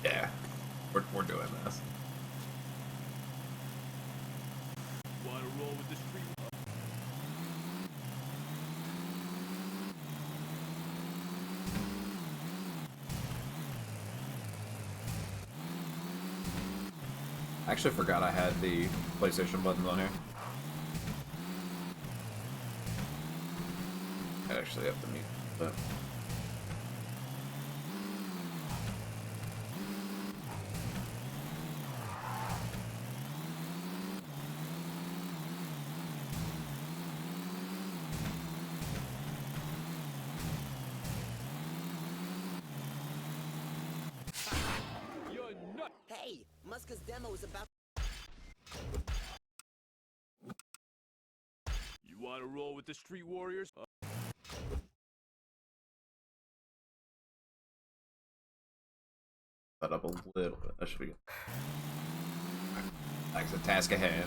Yeah, we're doing this. Want to roll with the street? I actually forgot I had the PlayStation buttons on here. I actually have to mute that. You're nut. Hey, Muska's demo is about. You want to roll with the Street Warriors? That up a little bit. That should be good. That's a task ahead.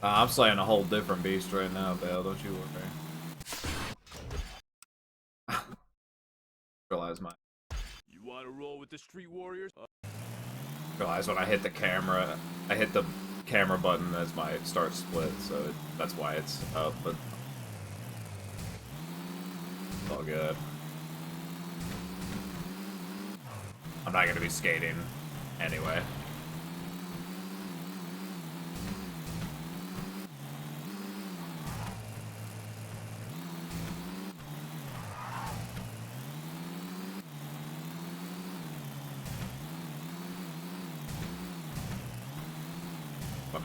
I'm slaying a whole different beast right now, Bale. Don't you worry. Realize my. You want to roll with the Street Warriors? Realize when I hit the camera, I hit the camera button as my start split, so that's why it's up. But it's all good. I'm not gonna be skating anyway.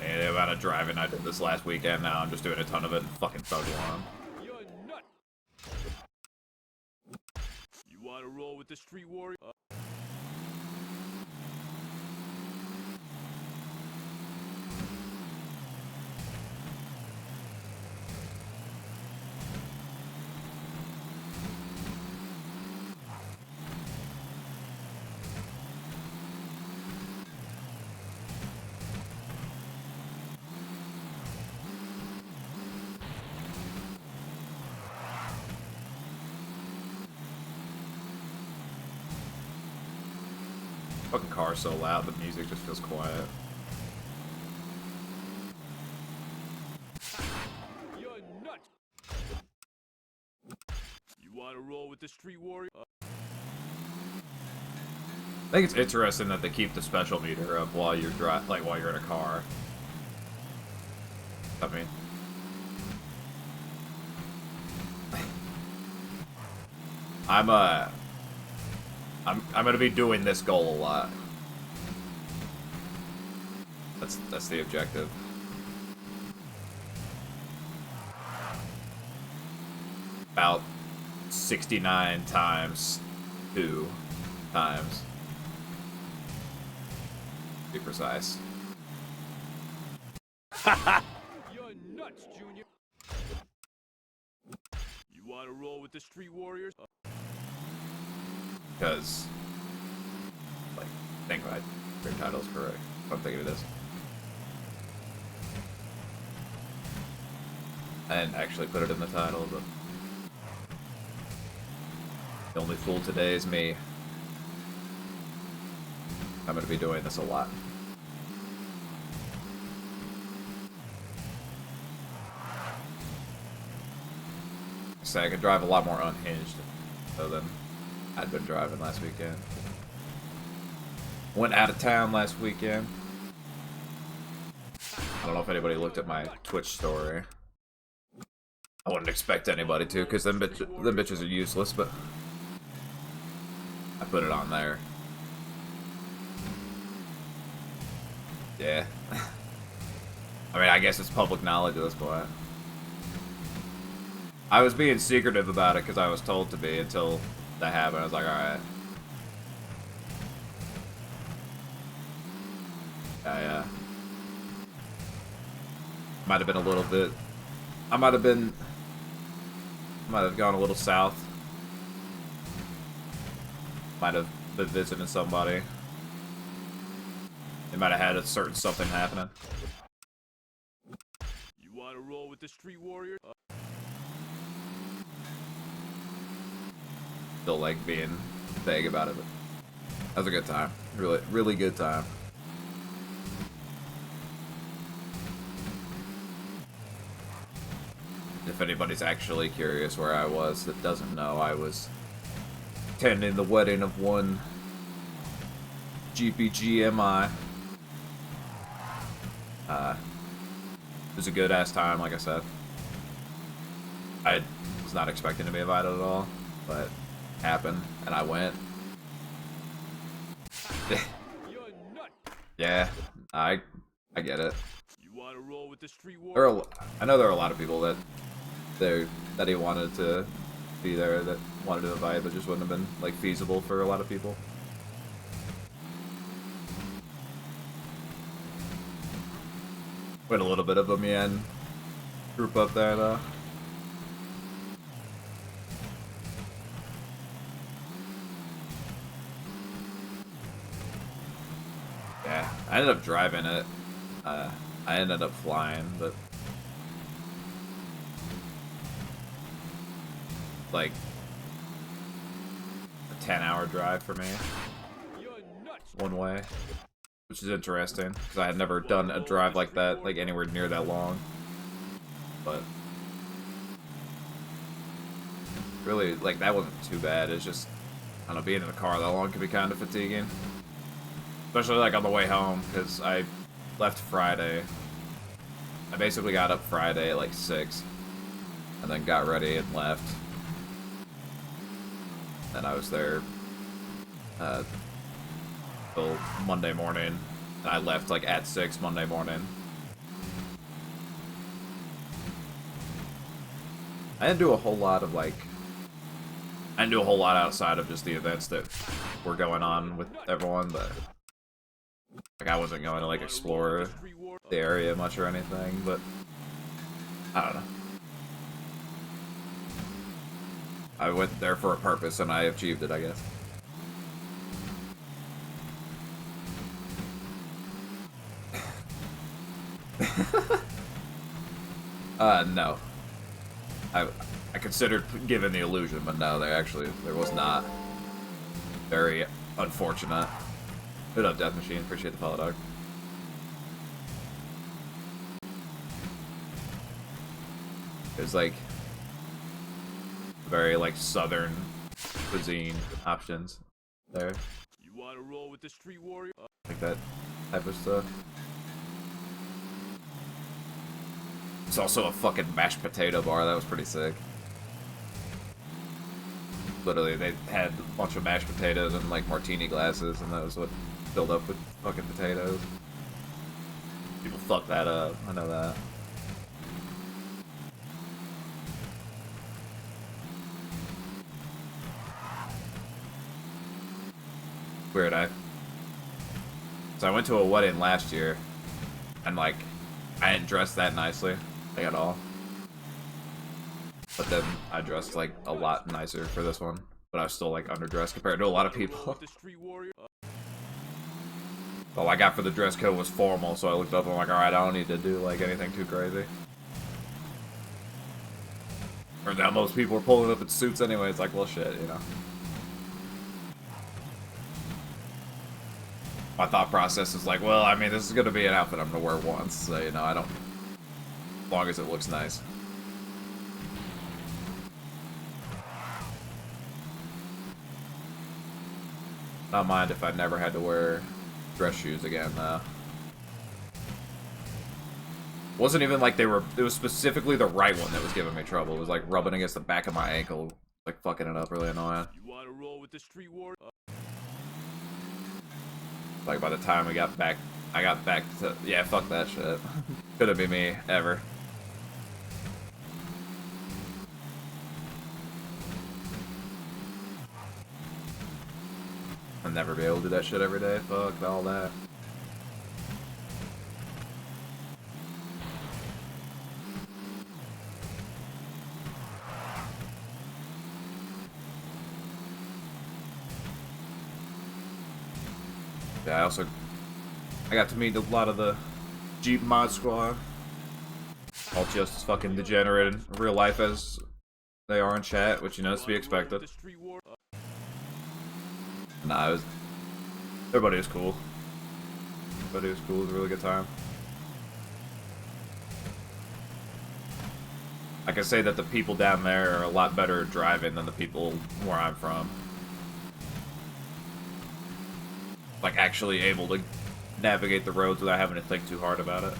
The amount of driving I did this last weekend, now I'm just doing a ton of it in fucking Thug One. You're nut. You want to roll with the Street Warriors? Fucking car's so loud, the music just feels quiet. You're nut. You want to roll with the Street Warriors? I think it's interesting that they keep the special meter up while you're while you're in a car. I mean, I'm gonna be doing this goal a lot. That's the objective. About 69 times 2 times. Be precise. You're nuts, Junior. You want to roll with the Street Warriors? Because, like, think right, your title's correct. If I'm thinking it is. I didn't actually put it in the title, but the only fool today is me. I'm gonna be doing this a lot. So I could drive a lot more unhinged than I'd been driving last weekend. Went out of town last weekend. I don't know if anybody looked at my Twitch story. I wouldn't expect anybody to, because them bitches are useless, but I put it on there. Yeah. I mean, I guess it's public knowledge at this point. I was being secretive about it because I was told to be until that happened. I was like, alright. I might have been a little bit. I might have gone a little south. Might have been visiting somebody. They might have had a certain something happening. You want to roll with the Street Warriors? Still like being vague about it, but that was a good time. Really, really good time. If anybody's actually curious where I was that doesn't know, I was attending the wedding of one GPGMI. It was a good ass time, like I said. I was not expecting to be invited at all, but it happened, and I went. You're nuts. Yeah, I get it. You want to roll with the Street There Warriors? I know there are a lot of people that he wanted to be there, that wanted to invite, but just wouldn't have been like feasible for a lot of people. We had a little bit of a Mien group up there though. Yeah, I ended up driving it. I ended up flying, but like a 10-hour drive for me, You're nuts. one way, which is interesting because I had never done a drive like that, like anywhere near that long. But really, like that wasn't too bad. It's just, I don't know, being in a car that long can be kind of fatiguing, especially like on the way home because I left Friday. I basically got up Friday at like 6, and then got ready and left. And I was there till Monday morning, and I left like at 6 Monday morning. I didn't do a whole lot of like, I didn't do a whole lot outside of just the events that were going on with everyone, but like I wasn't going to like explore the area much or anything, but I don't know. I went there for a purpose and I achieved it, I guess. No. I considered giving the illusion, but no, there was not. Very unfortunate. Hit up, Death Machine. Appreciate the follow, dog. It was like very like southern cuisine options there. You want to roll with the Street Warriors? Like that type of stuff. It's also a fucking mashed potato bar. That was pretty sick. Literally, they had a bunch of mashed potatoes and like martini glasses, and that was what filled up with fucking potatoes. People fuck that up. I know that. Weird. So I went to a wedding last year, and like I didn't dress that nicely, like at all. But then I dressed like a lot nicer for this one, but I was still like underdressed compared to a lot of people. All I got for the dress code was formal, so I looked up and I'm like, alright, I don't need to do like anything too crazy. Turns out most people were pulling up in suits anyway. It's like, well, shit, you know. My thought process is like, well, I mean, this is gonna be an outfit I'm gonna wear once, so you know, I don't, as long as it looks nice. Not mind if I never had to wear dress shoes again, though. Wasn't even like they were, it was specifically the right one that was giving me trouble. It was like rubbing against the back of my ankle, like fucking it up, really annoying. You want to roll with the Street Warriors? Like by the time I got back to, yeah, fuck that shit. Couldn't be me, ever. I'll never be able to do that shit every day. Fuck all that. Yeah, I got to meet a lot of the Jeep mod squad. All just as fucking degenerate in real life as they are in chat, which, you know, is to be expected. Nah, everybody was cool. Everybody was cool. It was a really good time. I can say that the people down there are a lot better at driving than the people where I'm from. Like, actually able to navigate the roads without having to think too hard about it.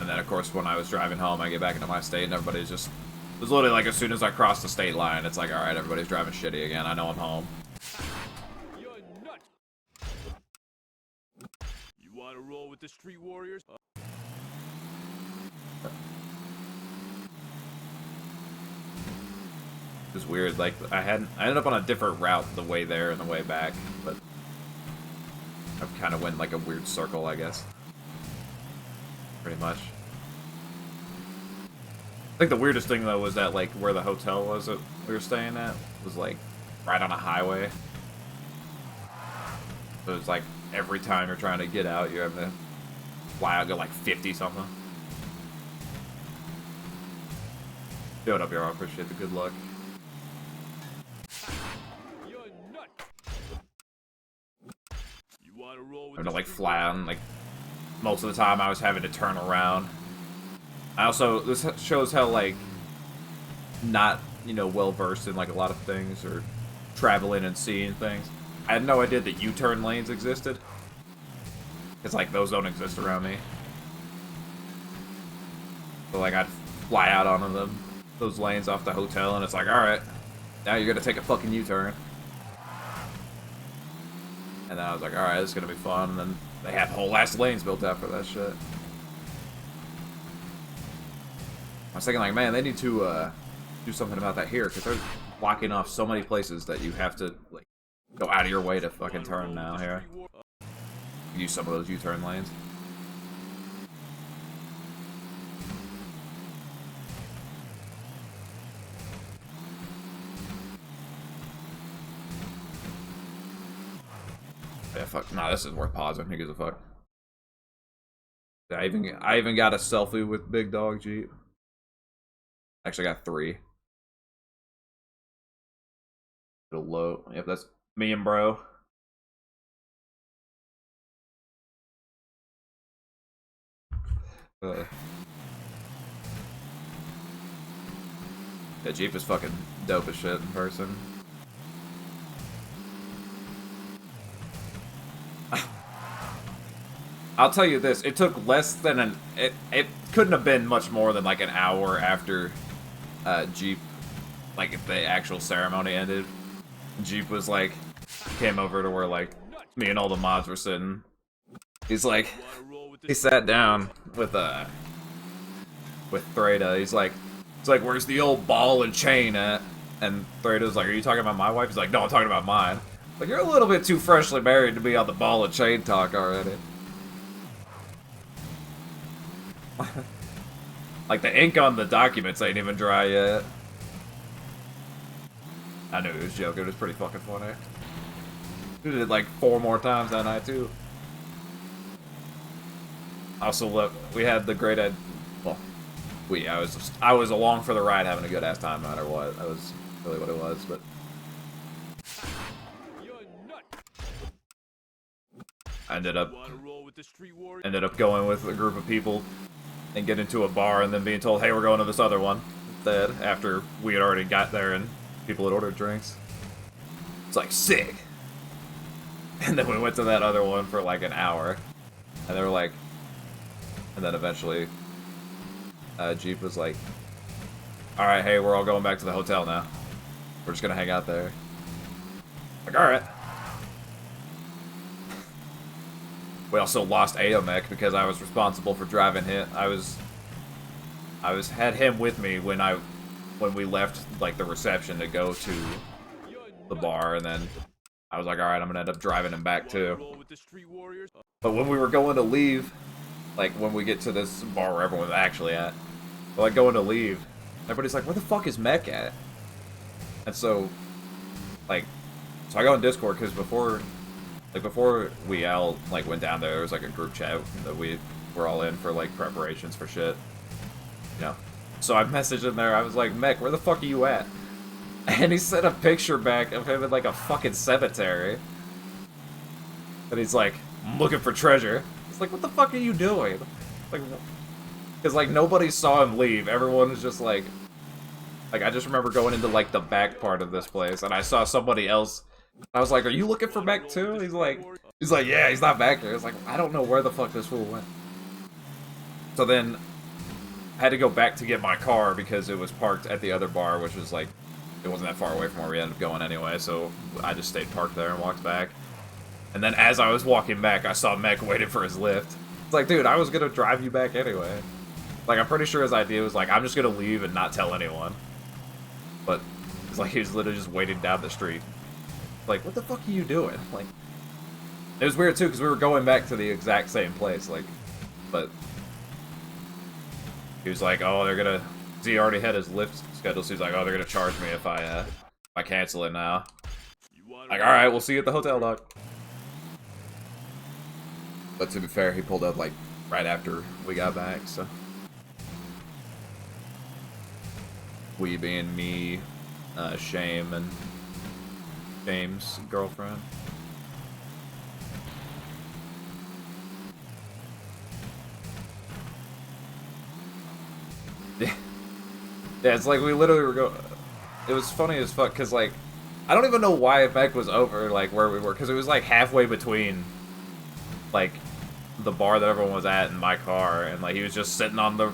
And then, of course, when I was driving home, I get back into my state, and everybody's just... It was literally like, as soon as I crossed the state line, it's like, alright, everybody's driving shitty again. I know I'm home. You're nuts. You want to roll with the Street Warriors? It's weird, like, I ended up on a different route the way there and the way back, but... I've kind of went, like, a weird circle, I guess. Pretty much. I think the weirdest thing, though, was that, like, where the hotel was that we were staying at was, like, right on a highway. So it's like, every time you're trying to get out, you're having to fly out, go, like, 50-something. Do it up here, I appreciate the good luck. You're nuts. You want to roll with Having the to, like, Street fly on, like, most of the time I was having to turn around. This shows how, like, not, you know, well-versed in, like, a lot of things, or traveling and seeing things. I had no idea that U-turn lanes existed. Because, like, those don't exist around me. So, like, I'd fly out onto those lanes off the hotel, and it's like, alright, now you're gonna take a fucking U-turn. And then I was like, alright, this is gonna be fun, and then they have whole ass lanes built out for that shit. I was thinking, like, man, they need to do something about that here, because they're blocking off so many places that you have to, like, go out of your way to fucking turn now here. Use some of those U-turn lanes. Yeah, fuck. Nah, this is worth pausing. Who gives a fuck? I even got a selfie with Big Dog Jeep. Actually, I got 3. It'll load. Yep, that's me and bro. Yeah, Jeep is fucking dope as shit in person. I'll tell you this, it took less than it couldn't have been much more than like an hour after Jeep, like if the actual ceremony ended. Jeep was like, came over to where like me and all the mods were sitting. He's like, he sat down with Threda. He's like, where's the old ball and chain at? And Threda's like, are you talking about my wife? He's like, no, I'm talking about mine. Like, you're a little bit too freshly married to be on the ball and chain talk already. Like, the ink on the documents ain't even dry yet. I knew he was joking. It was pretty fucking funny. We did it like 4 more times that night, too. Also, we had the great well, I was along for the ride, having a good ass time no matter what. That was really what it was, but I ended up going with a group of people and get into a bar and then being told, hey, we're going to this other one instead, after we had already got there and people had ordered drinks. It's like, sick. And then we went to that other one for like an hour, and they were like, and then eventually Jeep was like, alright, hey, we're all going back to the hotel now. We're just gonna hang out there. Like, alright. We also lost Aomek because I was responsible for driving him. I had him with me when we left like the reception to go to the bar, and then I was like, alright, I'm gonna end up driving him back too. But when we were going to leave, like when we get to this bar where everyone's actually at, we're like going to leave, Everybody's like, where the fuck is Mech at? And so, like, so I go in Discord because before we all like went down there was like a group chat that we were all in for like preparations for shit, you know. So I messaged in there. I was like, Mech, where the fuck are you at? And he sent a picture back of him in like a fucking cemetery. And he's like, I'm looking for treasure. It's like, what the fuck are you doing? Like, because like nobody saw him leave. Everyone was just like I just remember going into like the back part of this place, and I saw somebody else. I was like, are you looking for Mech too? He's like, yeah, he's not back there. It's like, I don't know where the fuck this fool went. So then I had to go back to get my car because it was parked at the other bar, which was like, it wasn't that far away from where we ended up going anyway, so I just stayed parked there and walked back. And then as I was walking back, I saw Mech waiting for his lift. It's like, dude, I was gonna drive you back anyway. Like, I'm pretty sure his idea was like, I'm just gonna leave and not tell anyone. But it's like he was literally just waiting down the street. Like, what the fuck are you doing? Like, it was weird too because we were going back to the exact same place. Like, but he was like, oh, they're gonna. He already had his lift schedule, so he's like, oh, they're gonna charge me if I cancel it now. Like, all right, we'll see you at the hotel, dog. But to be fair, he pulled up like right after we got back, so. We being me, Shame, and James' girlfriend. Yeah, it's like we literally were going. It was funny as fuck because like I don't even know why Mech was over like where we were because it was like halfway between like the bar that everyone was at and my car, and like he was just sitting on the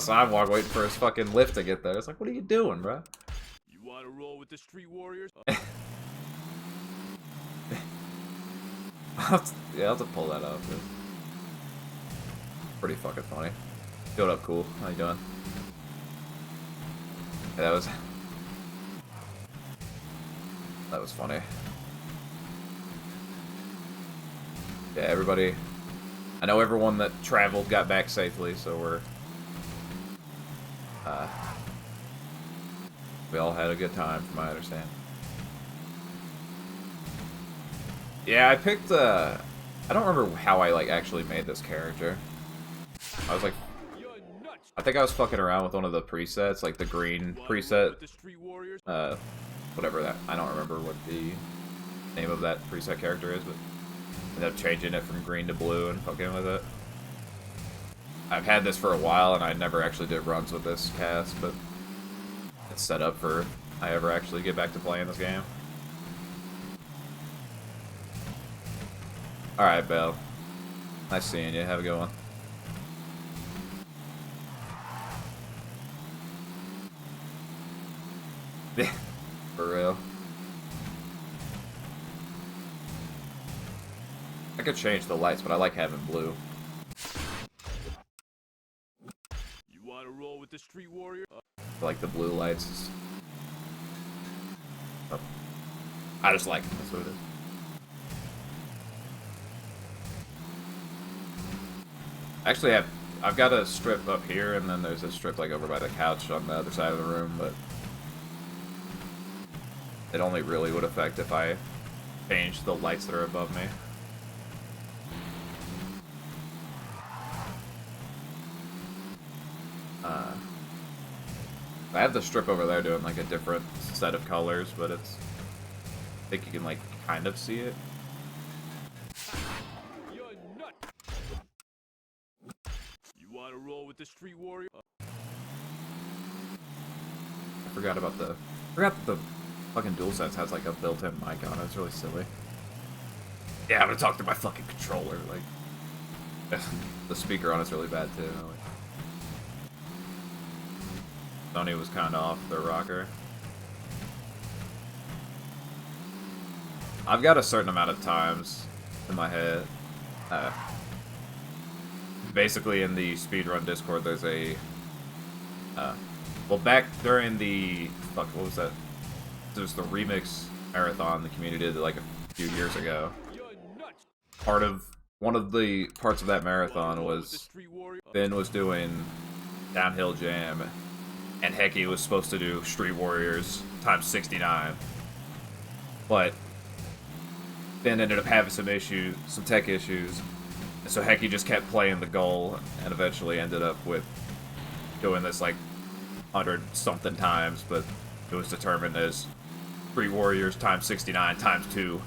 sidewalk waiting for his fucking lift to get there. It's like, what are you doing, bro? You want to roll with the street warriors? Yeah, I'll have to pull that up. Dude. Pretty fucking funny. What up, cool? How you doing? Yeah, that was funny. Yeah, everybody. I know everyone that traveled got back safely, so we're. We all had a good time, from my understanding. Yeah, I picked. I don't remember how I like actually made this character. I was like, I think I was fucking around with one of the presets, like the green preset. Whatever that. I don't remember what the name of that preset character is, but. Ended up changing it from green to blue and fucking with it. I've had this for a while and I never actually did runs with this cast, but it's set up for if I ever actually get back to playing this game. Alright, Belle. Nice seeing you. Have a good one. Yeah, for real. I could change the lights, but I like having blue. You want to roll with the street warrior? I like the blue lights. Oh. I just like it. That's what it is. Actually, I've got a strip up here, and then there's a strip like over by the couch on the other side of the room, but it only really would affect if I changed the lights that are above me. I have the strip over there doing like a different set of colors, but it's. I think you can like kind of see it. You're nut. You want to roll with the street warrior? I forgot that the fucking DualSense has like a built-in mic on it. It's really silly. Yeah, I'm gonna talk to my fucking controller. Like, the speaker on it's really bad too. Like, Sony was kind of off their rocker. I've got a certain amount of times in my head. Basically, in the speedrun Discord, there's a. Well, back during the what was that? There's the remix marathon the community did like a few years ago. One of the parts of that marathon was Finn was doing Downhill Jam. and Heki was supposed to do Street Warriors times 69, but then ended up having some issues, some tech issues, and so Heki just kept playing the goal, and eventually ended up with doing this like 100-something times, but it was determined as Street Warriors times 69 times 2.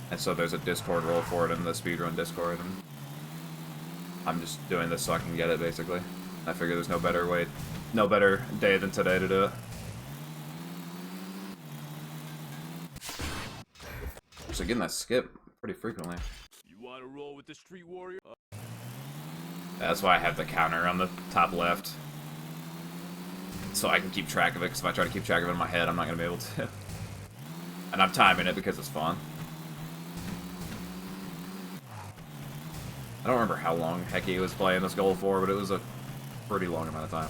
And so there's a Discord role for it in the speedrun Discord, and I'm just doing this so I can get it, basically. I figure there's no better day than today to do it. So getting that skip pretty frequently. You want to roll with the Street Warrior? That's why I have the counter on the top left. So I can keep track of it, because if I try to keep track of it in my head, I'm not going to be able to. And I'm timing it because it's fun. I don't remember how long Heki was playing this goal for, but it was a pretty long amount of time.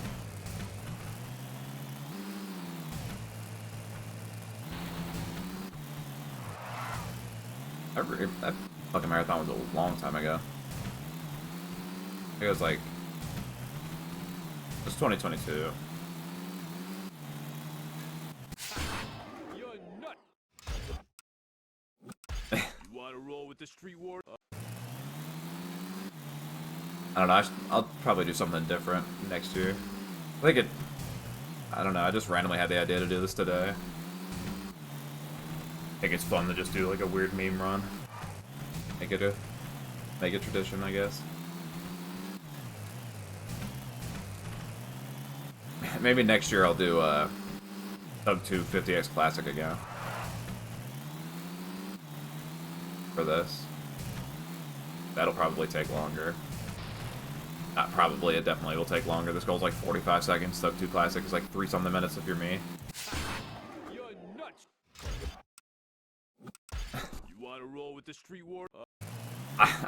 That fucking marathon was a long time ago. It was like... It was 2022. You're nut. You want to roll with the Street Warrior? I don't know, I'll probably do something different next year. I think it... I don't know, I just randomly had the idea to do this today. I think it's fun to just do like a weird meme run. Make it tradition, I guess. Maybe next year I'll do Sub 2 50X Classic again. For this. That'll probably take longer. Not probably, it definitely will take longer. This goal's like 45 seconds. Sub 2 Classic is like 3-something minutes if you're me. You're nuts. You want to roll with the Street Warrior?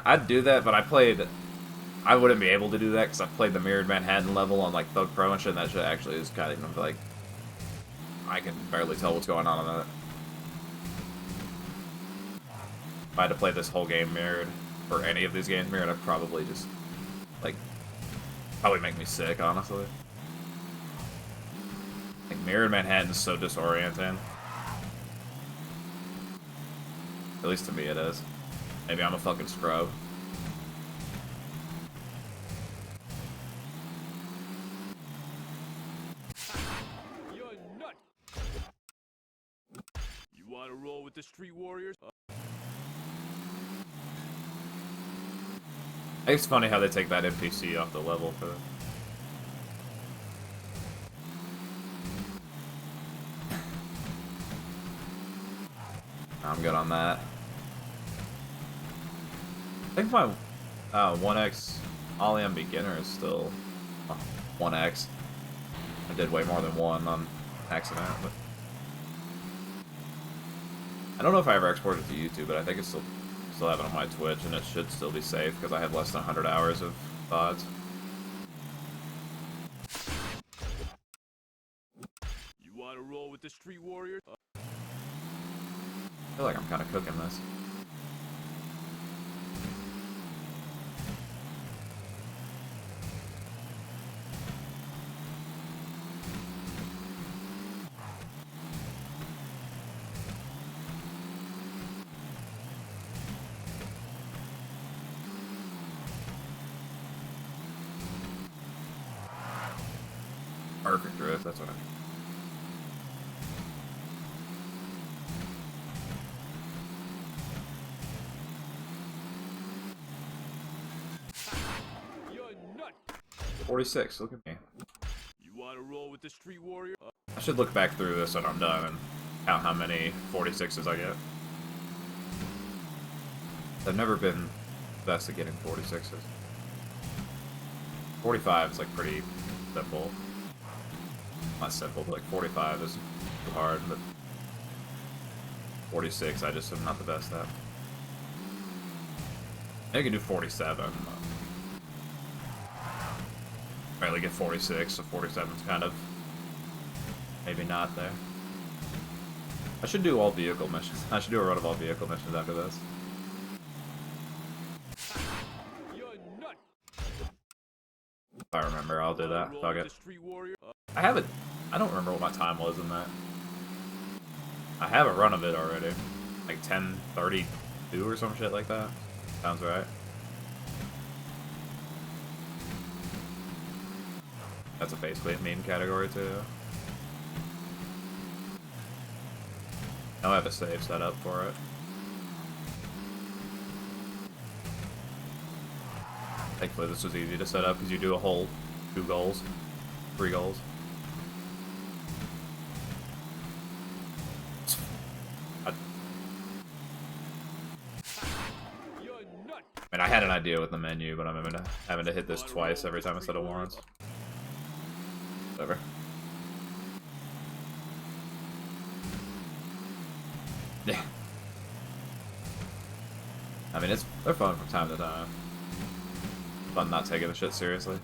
I'd do that, but I wouldn't be able to do that because I've played the Mirrored Manhattan level on like Thug Pro and shit, and that shit actually is kind of like... I can barely tell what's going on that. If I had to play this whole game mirrored, or any of these games mirrored, I'd probably just, like, probably make me sick, honestly. Like, Mirrored Manhattan is so disorienting. At least to me it is. Maybe I'm a fucking scrub. You're nut. You want to roll with the Street Warriors? It's funny how they take that NPC off the level for... I'm good on that. I think my 1x Ollie on beginner is still 1x. I did way more than one on accident, but... I don't know if I ever exported it to YouTube, but I think it's still have it on my Twitch, and it should still be safe, because I have less than 100 hours of VODs. You want to roll with the Street Warrior? I feel like I'm kind of cooking this. Perfect drift, that's what I mean. You're nut. 46, look at me. You want to roll with the Street Warrior? I should look back through this when I'm done and count how many 46s I get. I've never been best at getting 46s. 45 is like pretty simple. Not simple, but like 45 is too hard, but 46 I just am not the best at. I can do 47. Barely get 46, so 47's kind of maybe not there. I should do all vehicle missions. I should do a run of all vehicle missions after this. You're nut. If I remember, I'll do that. Fuck it. Street Warrior? I have it. I don't remember what my time was in that. I have a run of it already. Like 10:32 or some shit like that. Sounds right. That's a basically a meme category too. Now I have a save set up for it. Thankfully this was easy to set up because you do a whole 2 goals. 3 goals. I mean, I had an idea with the menu, but I'm having to hit this twice every time instead of once. Whatever. Yeah. I mean, they're fun from time to time. Fun not taking the shit seriously.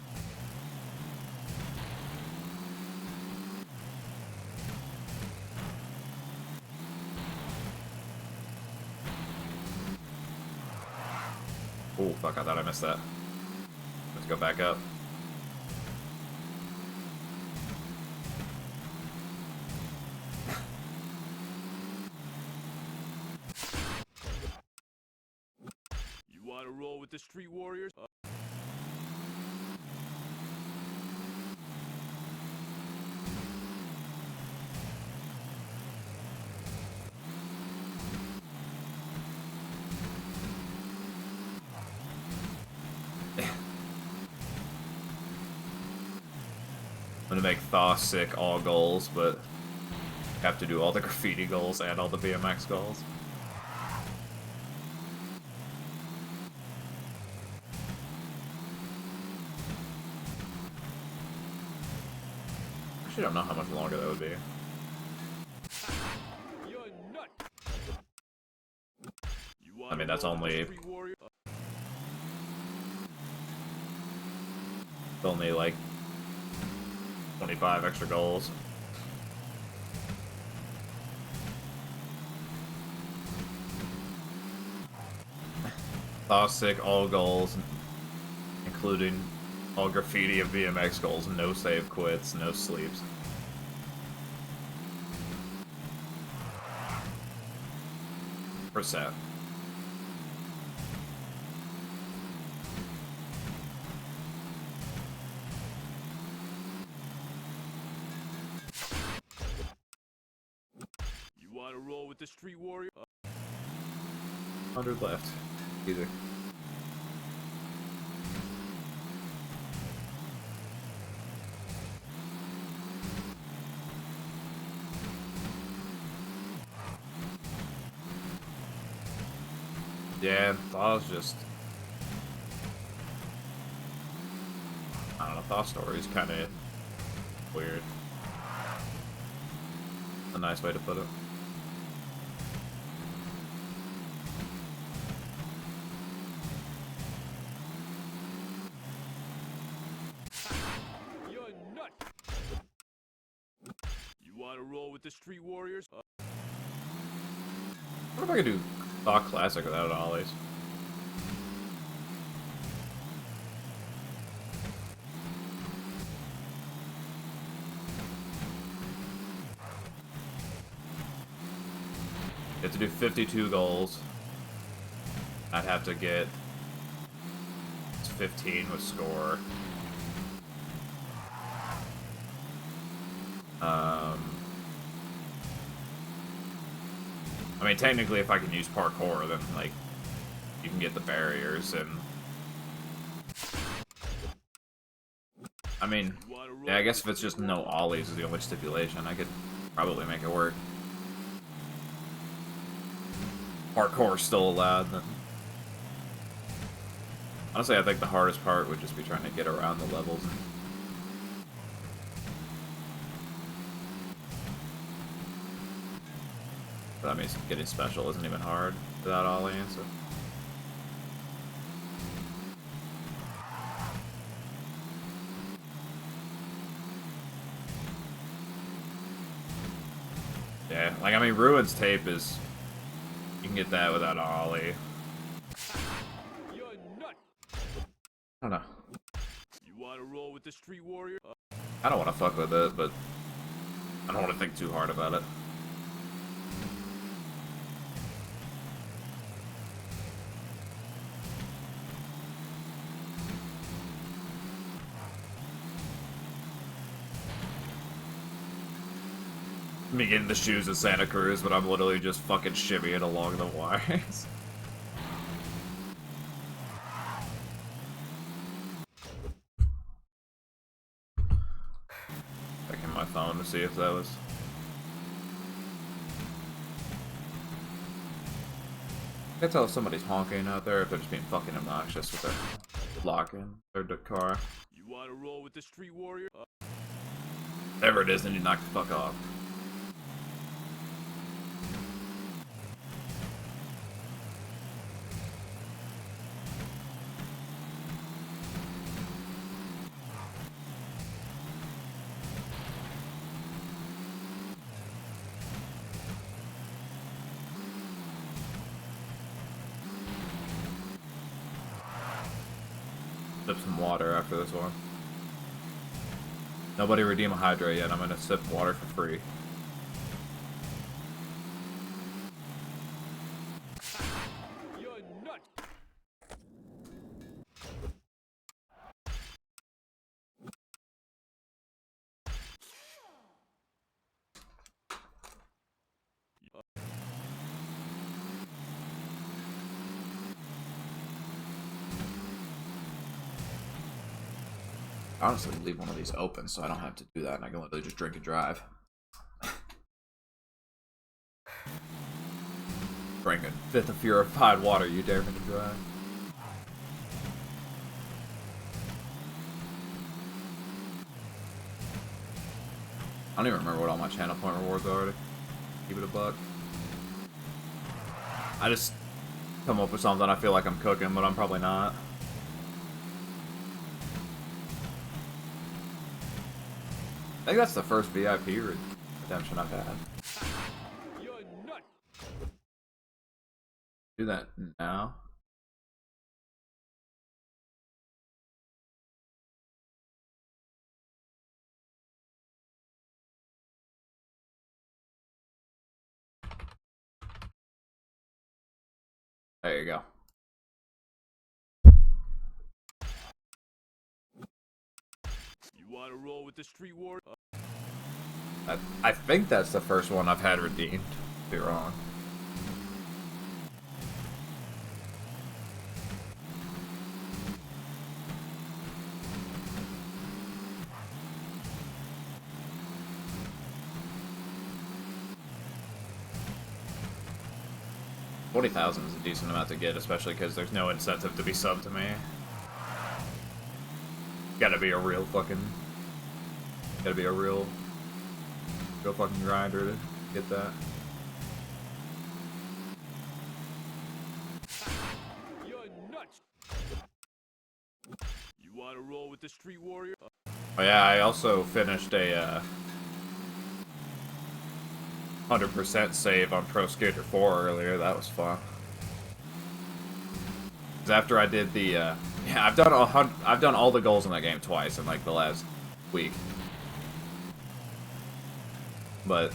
Oh, fuck, I thought I missed that. Let's go back up. You wanna roll with the Street Warriors? I'm gonna make Thaw sick all goals, but have to do all the graffiti goals and all the BMX goals. Actually, I don't know how much longer that would be. You're nut. I mean, that's only... It's only like 25 extra goals. Toxic, all goals, including all graffiti of BMX goals, no save quits, no sleeps. Percent. You wanna roll with the Street Warrior? 100 left. Easy. Yeah, Thaw's just... I don't know, Thaw story's kind of weird. A nice way to put it. You're nut. You wanna roll with the Street Warriors? What if I could do Thaw Classic without ollies? You have to do 52 goals. I'd have to get 15 with score. I mean, technically, if I can use parkour, then, like, you can get the barriers, and... I mean, yeah, I guess if it's just no ollies is the only stipulation, I could probably make it work. Parkour's still allowed, then. Honestly, I think the hardest part would just be trying to get around the levels. But I mean, getting special isn't even hard without ollieing, so... Yeah, like, I mean, Ruin's tape is... You can get that without ollie. You're nut. I don't know. You wanna roll with the Street Warrior? I don't want to fuck with it, but I don't want to think too hard about it. Me getting the shoes of Santa Cruz, but I'm literally just fucking shimmying along the wires. Checking my phone to see if that was... I can tell if somebody's honking out there, if they're just being fucking obnoxious with their locking their car. You want to roll with the street warrior? Whatever it is, then you knock the fuck off. Sip some water after this one. Nobody redeem a Hydra yet. I'm gonna sip water for free. You're nuts. Honestly, leave one of these open so I don't have to do that and I can literally just drink and drive. Drink a fifth of purified water, you dare me to drive. I don't even remember what all my channel point rewards are already. Keep it a buck. I just come up with something I feel like I'm cooking, but I'm probably not. I think that's the first VIP redemption I've had. You're nuts. Do that now. There you go. You want to roll with the street warrior? I think that's the first one I've had redeemed. Be wrong. $40,000 is a decent amount to get, especially because there's no incentive to be subbed to me. Gotta be a real fucking... Gotta be a real fucking grinder to get that. You're nuts. You want to roll with the street warrior? Oh yeah, I also finished a 100% save on Pro Skater 4 earlier. That was fun. 'Cause after I did the yeah, I've done all the goals in that game twice in like the last week. But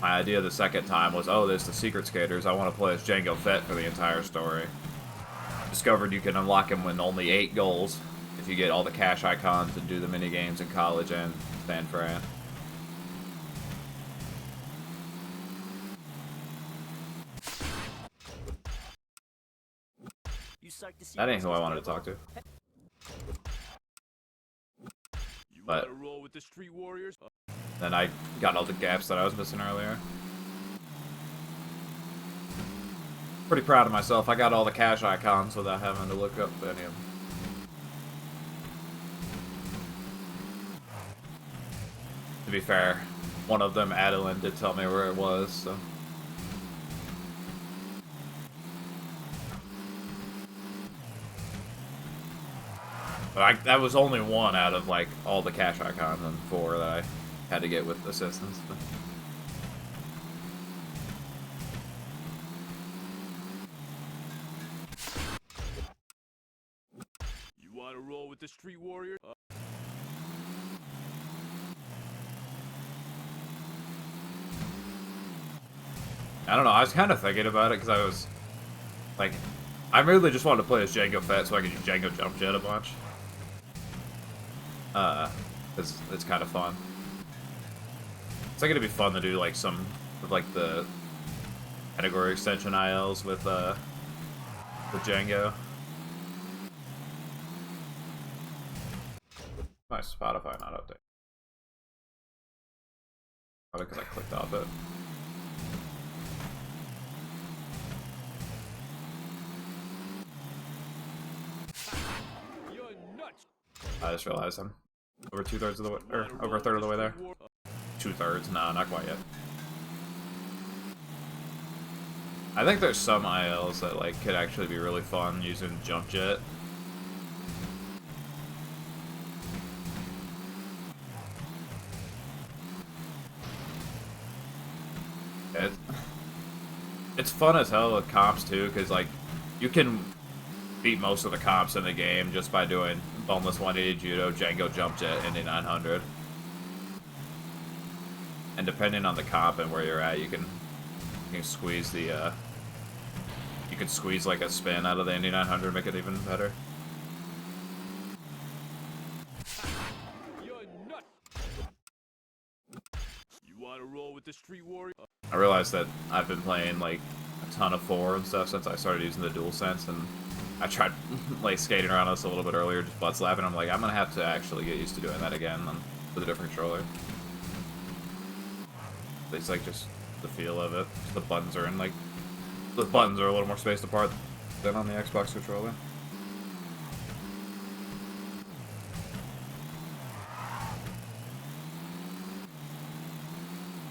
my idea the second time was, oh, there's the Secret Skaters. I want to play as Jango Fett for the entire story. Discovered you can unlock him with only 8 goals if you get all the cash icons and do the mini games in college and San Fran. That ain't who I wanted to talk to. You But- want to roll with the street warriors? Then I got all the gaps that I was missing earlier. Pretty proud of myself. I got all the cash icons without having to look up any of them. To be fair, one of them, Adeline, did tell me where it was, so... But that was only one out of, like, all the cash icons and 4 that I had to get with assistance. But... You want to roll with the street warrior? I don't know. I was kind of thinking about it because I was like, I really just wanted to play as Jango Fett so I could use Jango Jump Jet a bunch. It's kind of fun. It's like it'd be fun to do like some of like the category extension ILs with Django. My Spotify not update. Probably because I clicked off it. You're nuts. I just realized I'm over 2/3 of the way, or over a third of the way there. 2/3? No, not quite yet. I think there's some ILs that like could actually be really fun using Jump Jet. It's fun as hell with comps too, because like you can beat most of the comps in the game just by doing boneless 180 judo, Django Jump Jet, Indy 900. And depending on the comp and where you're at, you can squeeze the you can squeeze like a spin out of the Indy 900, make it even better. You're nuts. You wanna roll with the Street Warrior? I realized that I've been playing like a ton of 4 and stuff since I started using the DualSense, and I tried like skating around this a little bit earlier, just butt slapping. I'm like, I'm gonna have to actually get used to doing that again with a different controller. It's like just the feel of it. The buttons are in like the buttons are a little more spaced apart than on the Xbox controller.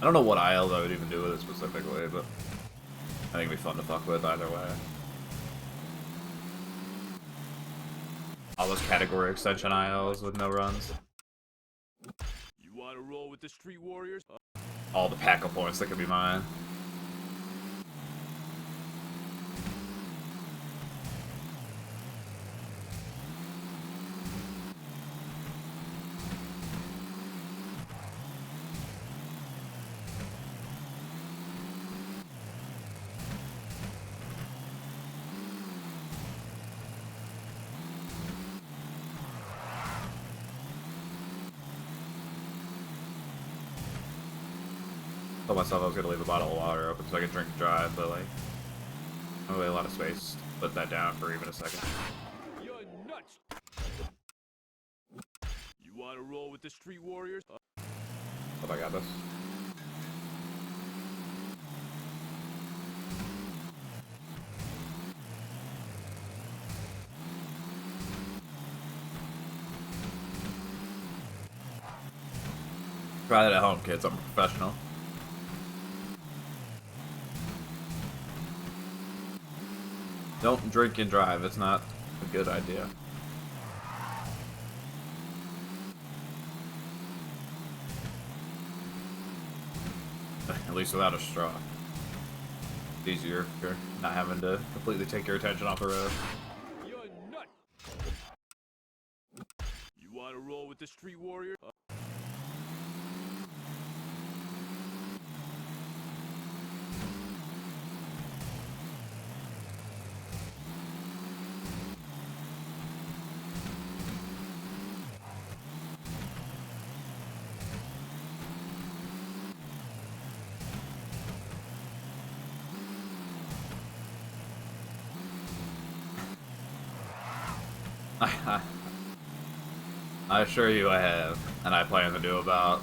I don't know what ILs I would even do with it specifically, but I think it'd be fun to fuck with either way. All those category extension ILs with no runs. You wanna roll with the Street Warriors? All the pack-up points that could be mine. I told myself I was gonna leave a bottle of water open so I could drink and drive, but like, I don't really have a lot of space to put that down for even a second. You're nuts. You wanna roll with the Street Warriors? Hope I got this. Try that at home, kids. I'm a professional. Don't drink and drive. It's not a good idea. At least without a straw. It's easier if you're not having to completely take your attention off the road. You're nuts. You wanna roll with the Street Warriors? I assure you I have, and I plan to do about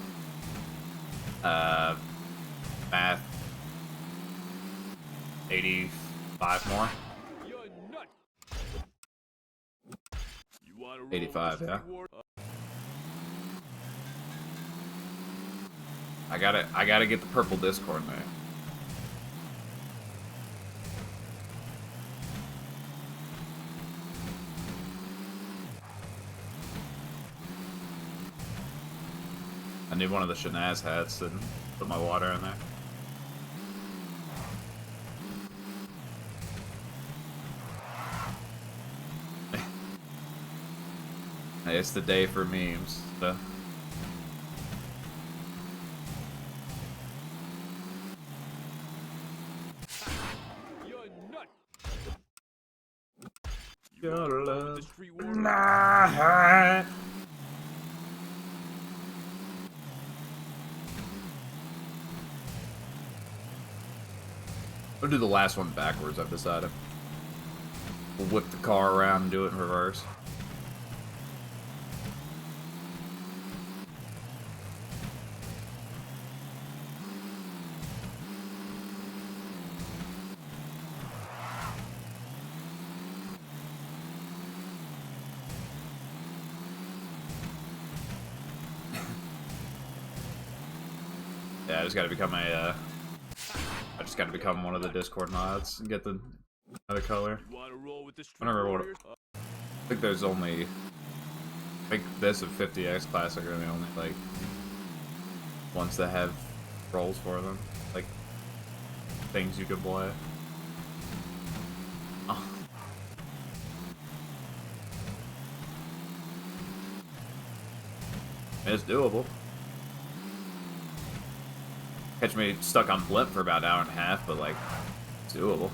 math 85 more. You're nuts. You wanna roll 85, with the yeah. Street Warriors? I gotta get the purple Discord, man. I need one of the Shanaz hats and put my water in there. Hey, it's the day for memes. So. Gotta Roll with love the street warrior. my heart. I'll do the last one backwards, I've decided. We'll whip the car around and do it in reverse. Yeah, I just gotta become a, I just gotta become one of the Discord mods and get the other color. You wanna roll with the street I don't remember what warrior? I think there's only, I think this and 50X Classic are the only, like, ones that have roles for them. Like, things you could play. Oh. It's doable. Catch me stuck on Blimp for about an hour and a half, but, like, it's doable.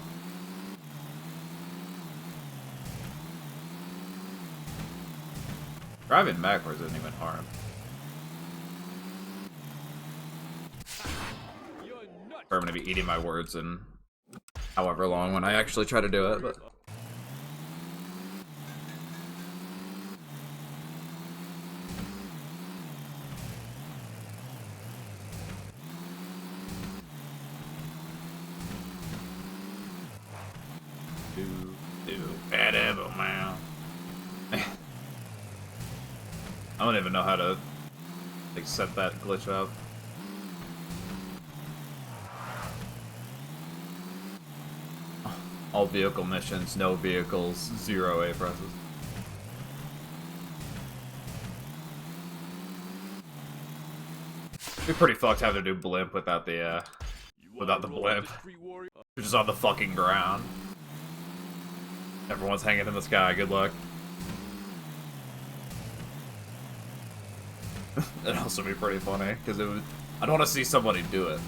Driving backwards isn't even hard. You're nuts. Or I'm gonna be eating my words in however long when I actually try to do it, but... Edible, man. I don't even know how to, like, set that glitch up. All vehicle missions, no vehicles, 0 A presses. It'd be pretty fucked having to do Blimp without the, You wanna without the roll with blimp. the street warrior? Which is on the fucking ground. Everyone's hanging in the sky, good luck. That'd also be pretty funny, because it would... I don't want to see somebody do it.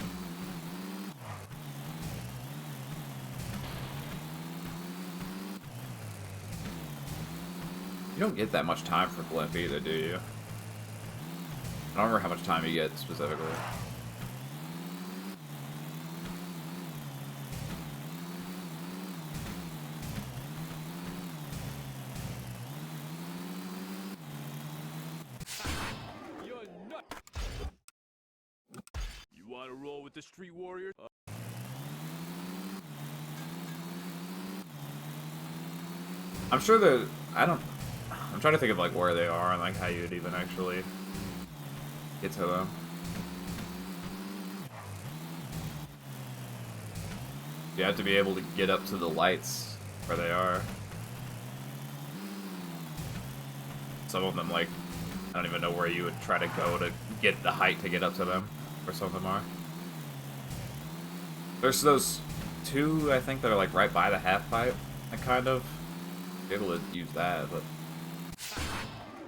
You don't get that much time for Blimp either, do you? I don't remember how much time you get specifically. You're nuts. You wanna roll with the street warrior? I'm sure that... I'm trying to think of, like, where they are and, like, how you'd even actually get to them. You have to be able to get up to the lights where they are. Some of them, like, I don't even know where you would try to go to get the height to get up to them, where some of them are. There's those two, I think, that are, like, right by the half pipe, I kind of be able to use that, but...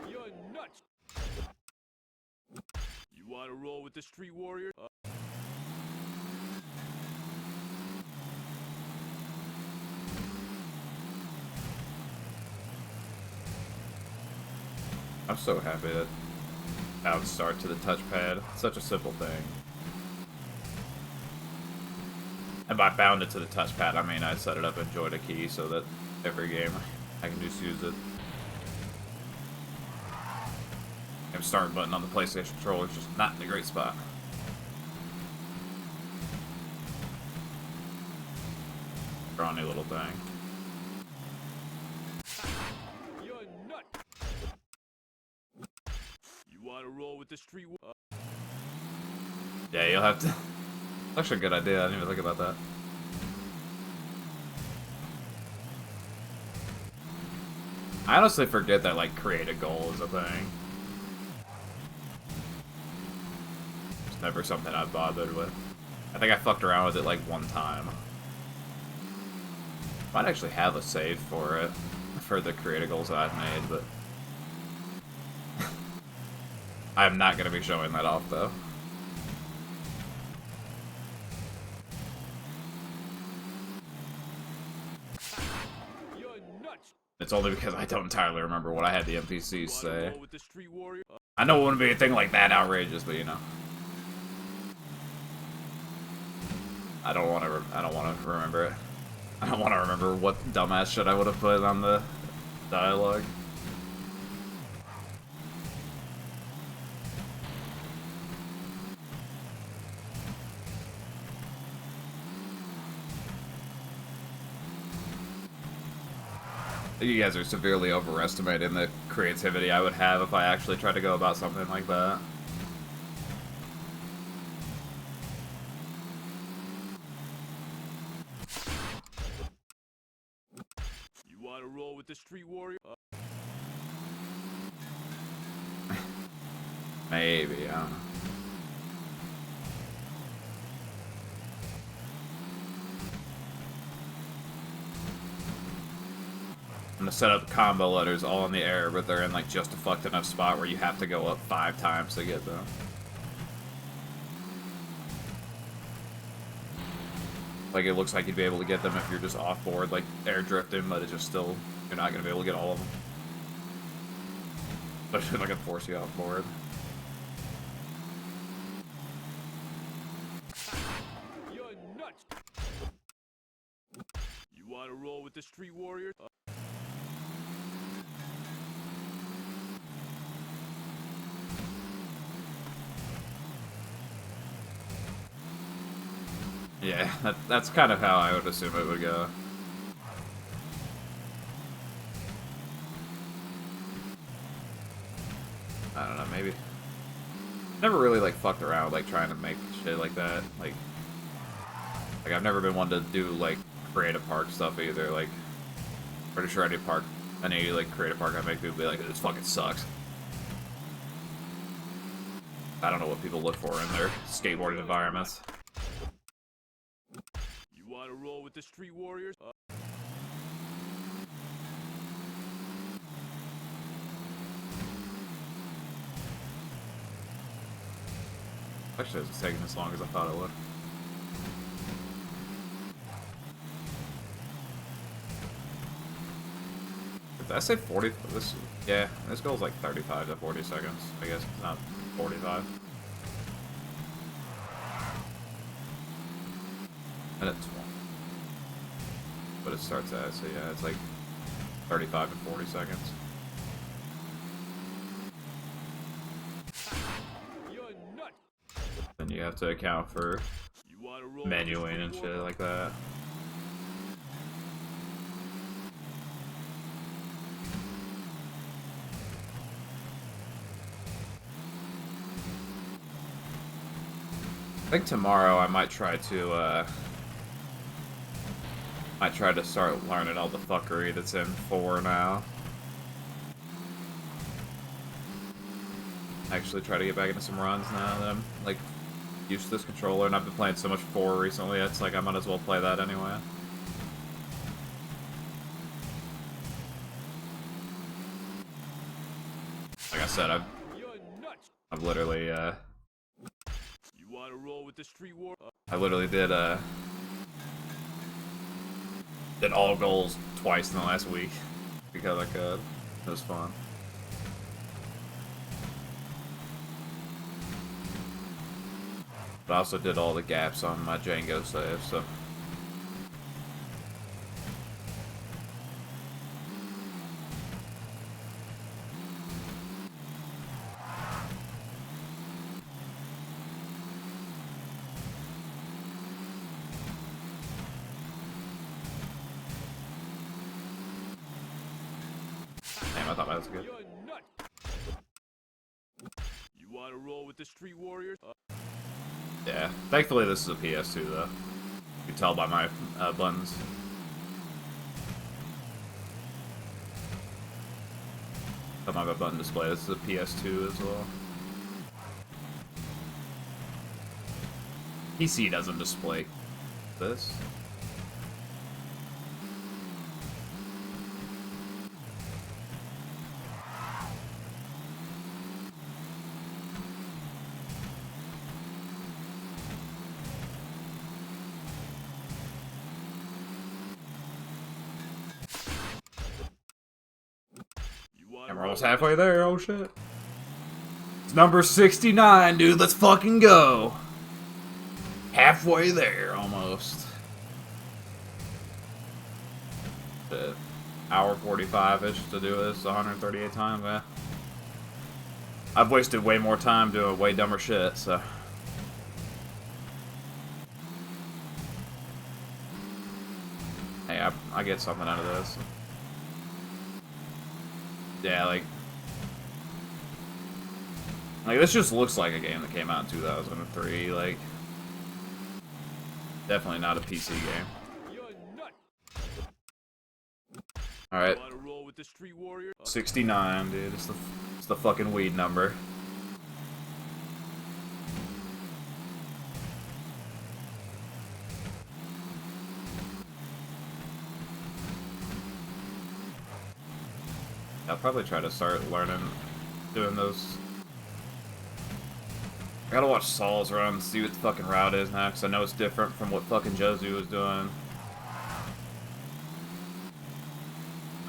You're nuts. You wanna roll with the street warrior? I'm so happy that I would start to the touchpad. It's such a simple thing. And by bound it to the touchpad, I mean I set it up in Joy to Key so that every game I can just use it. And start button on the PlayStation controller is just not in a great spot. Draw a new little thing. You're nuts. You wanna roll with the street warrior? Yeah, you'll have to... That's actually a good idea, I didn't even think about that. I honestly forget that, like, create a goal is a thing. It's never something I've bothered with. I think I fucked around with it, like, one time. Might actually have a save for it, for the creative goals that I've made, but... I'm not gonna be showing that off, though. You're nuts. It's only because I don't entirely remember what I had the NPCs You wanna say. roll with the street warrior? I know it wouldn't be a thing like that outrageous, but you know. I don't want to remember it. I don't want to remember what dumbass shit I would have put on the dialogue. You guys are severely overestimating the creativity I would have if I actually tried to go about something like that. You wanna roll with the street warrior? Maybe, I don't know. I'm gonna set up combo letters all in the air, but they're in like just a fucked enough spot where you have to go up 5 times to get them. Like it looks like you'd be able to get them if you're just off board, like air drifting, but it's just still, you're not gonna be able to get all of them. Especially if I can force you off board. You're nuts! You wanna roll with the street warrior? Yeah, that's kind of how I would assume it would go. I don't know, maybe. Never really like fucked around like trying to make shit like that. Like I've never been one to do like creative park stuff either. Like pretty sure any like creative park I make people be like, this fucking sucks. I don't know what people look for in their skateboarding environments. You wanna roll with the street warriors? Actually, it's taking as long as I thought it would. Did I say 40? Yeah, this goes like 35 to 40 seconds. I guess it's not 45. Minute 20. But it starts at, so yeah, it's like 35 to 40 seconds. You're nuts! Then you have to account for You wanna roll with the menuing street and shit warrior? like that. I think tomorrow I might try to start learning all the fuckery that's in 4 now. Actually try to get back into some runs now that I'm like used to this controller, and I've been playing so much 4 recently, it's like I might as well play that anyway. Like I said, You're nuts! I've literally You wanna roll with the street warrior? I literally did all goals twice in the last week because I could. It was fun. But I also did all the gaps on my Django save, so. Damn, I thought that was good. You're nuts! You wanna roll with the street warriors? Yeah, thankfully this is a PS2 though. You can tell by my buttons. By my button display, this is a PS2 as well. PC doesn't display this. We're almost halfway there, oh shit. It's number 69, dude, let's fucking go. Halfway there, almost. Hour 45-ish to do this 138 times, yeah. I've wasted way more time doing way dumber shit, so. Hey, I get something out of this. Yeah, like this just looks like a game that came out in 2003, like, definitely not a PC game. Alright. 69, dude. It's the fucking weed number. I'll probably try to start doing those. I gotta watch Saul's run and see what the fucking route is now, because I know it's different from what fucking Jozu was doing.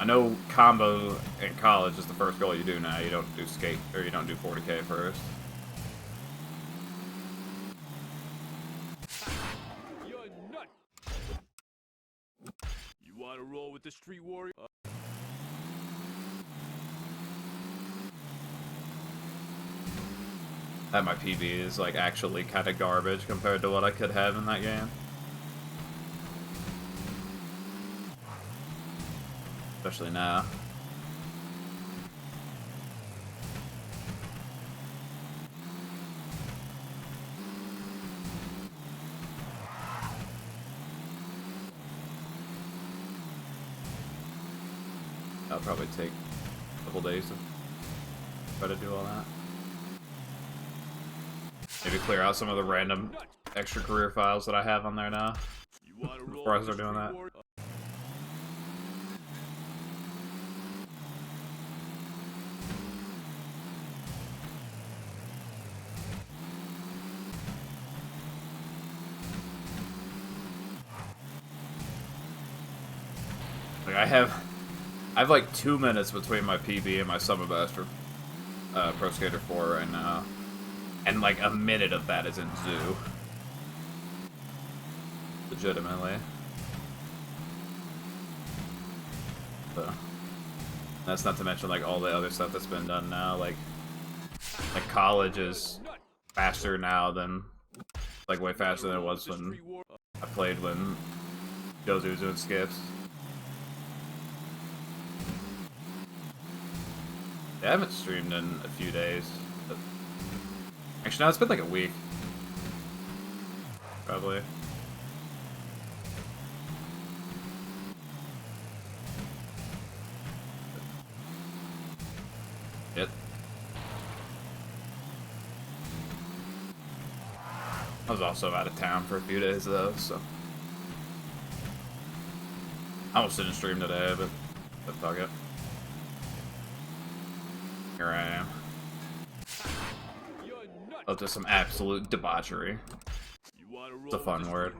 I know combo in college is the first goal you do now. You don't do skate, or you don't do 40K first. You're nut. You wanna roll with the street warrior? That my PB is like actually kind of garbage compared to what I could have in that game. Especially now. That'll probably take a couple days to try to do all that. Maybe clear out some of the random extra career files that I have on there now. Before I start doing that. Like I have like 2 minutes between my PB and my Summer Best for Pro Skater 4 right now. And like a minute of that is in Zoo. Legitimately. So, that's not to mention like all the other stuff that's been done now. Like college is faster now than, like, way faster than it was when I played when Jozu was doing skips. Yeah, I haven't streamed in a few days. But actually, no, it's been like a week. Probably. Yep. I was also out of town for a few days though, so. I almost didn't stream today, but fuck it. Here I am. Up to some absolute debauchery. It's a fun word.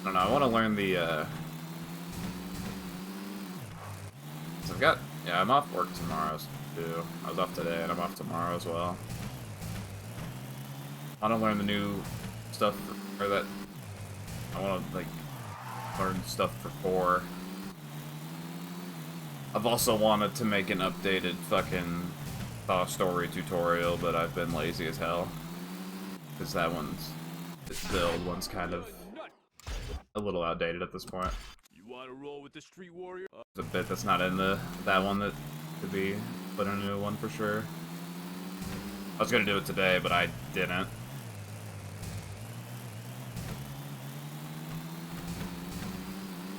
I don't know, I want to learn the, so I've got, yeah, I'm off work tomorrow, too. I was off today, and I'm off tomorrow as well. I want to learn the new stuff, or that, I want to, like, learn stuff for 4. I've also wanted to make an updated fucking Thaw Story tutorial, but I've been lazy as hell. Because that one's, the old one's kind of a little outdated at this point. You want to roll with the street warrior? There's a bit that's not in that one that could be put in a new one for sure. I was gonna do it today, but I didn't.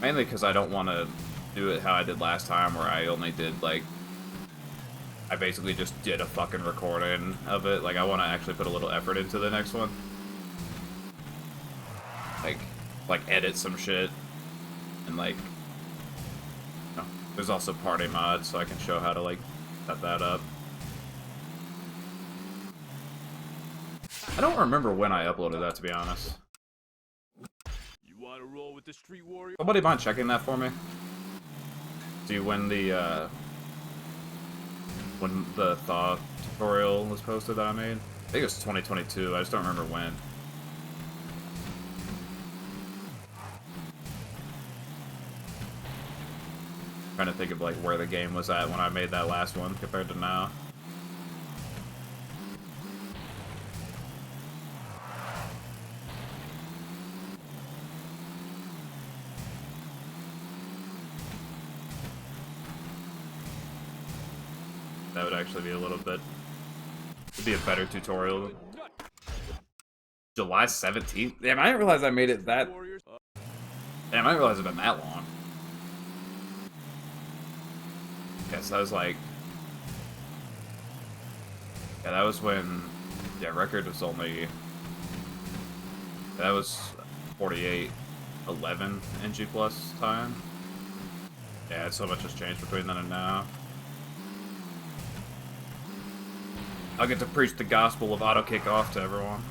Mainly because I don't want to do it how I did last time, where I only did, like, I basically just did a fucking recording of it. Like, I want to actually put a little effort into the next one. Like edit some shit. And, like, you know, there's also party mods, so I can show how to, like, set that up. I don't remember when I uploaded that, to be honest. You want to roll with the Street Warrior? Somebody mind checking that for me? See when the Thaw tutorial was posted that I made? I think it was 2022, I just don't remember when. Trying to think of like where the game was at when I made that last one compared to now. That would actually be a little bit... It'd be a better tutorial. July 17th? Damn, I didn't realize I made it that... Damn, I didn't realize it's been that long. Yes, that was like... Yeah, that was when... Yeah, record was only... That was 48.11 NG plus time. Yeah, so much has changed between then and now. I'll get to preach the gospel of auto kick off to everyone.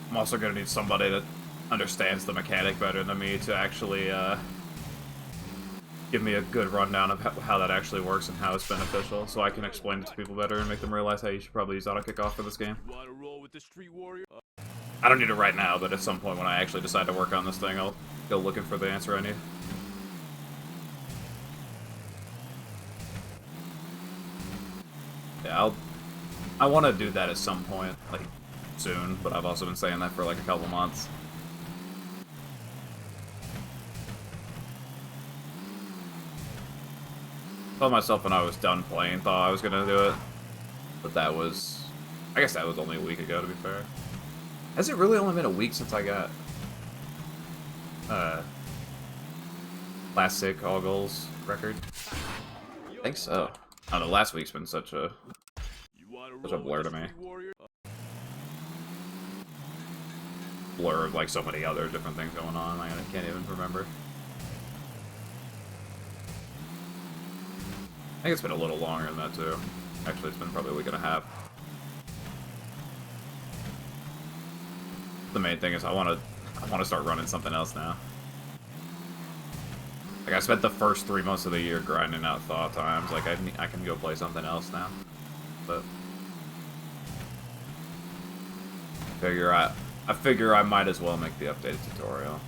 I'm also gonna need somebody that understands the mechanic better than me to actually give me a good rundown of how that actually works and how it's beneficial, so I can explain it to people better and make them realize how you should probably use auto kick off for this game. You want to roll with the Street Warrior? I don't need it right now, but at some point when I actually decide to work on this thing, I'll go looking for the answer I need. Yeah, I want to do that at some point, like, soon, but I've also been saying that for like a couple months. I told myself when I was done playing, thought I was gonna do it, but that was, I guess that was only a week ago, to be fair. Has it really only been a week since I got, Classic All Goals record? I think so. I don't know, last week's been such a blur to me. Blur of like so many other different things going on, like, I can't even remember. I think it's been a little longer than that too. Actually, it's been probably a week and a half. The main thing is I want to start running something else now. Like, I spent the first 3 months of the year grinding out thaw times. Like, I can go play something else now. But I figure I might as well make the updated tutorial.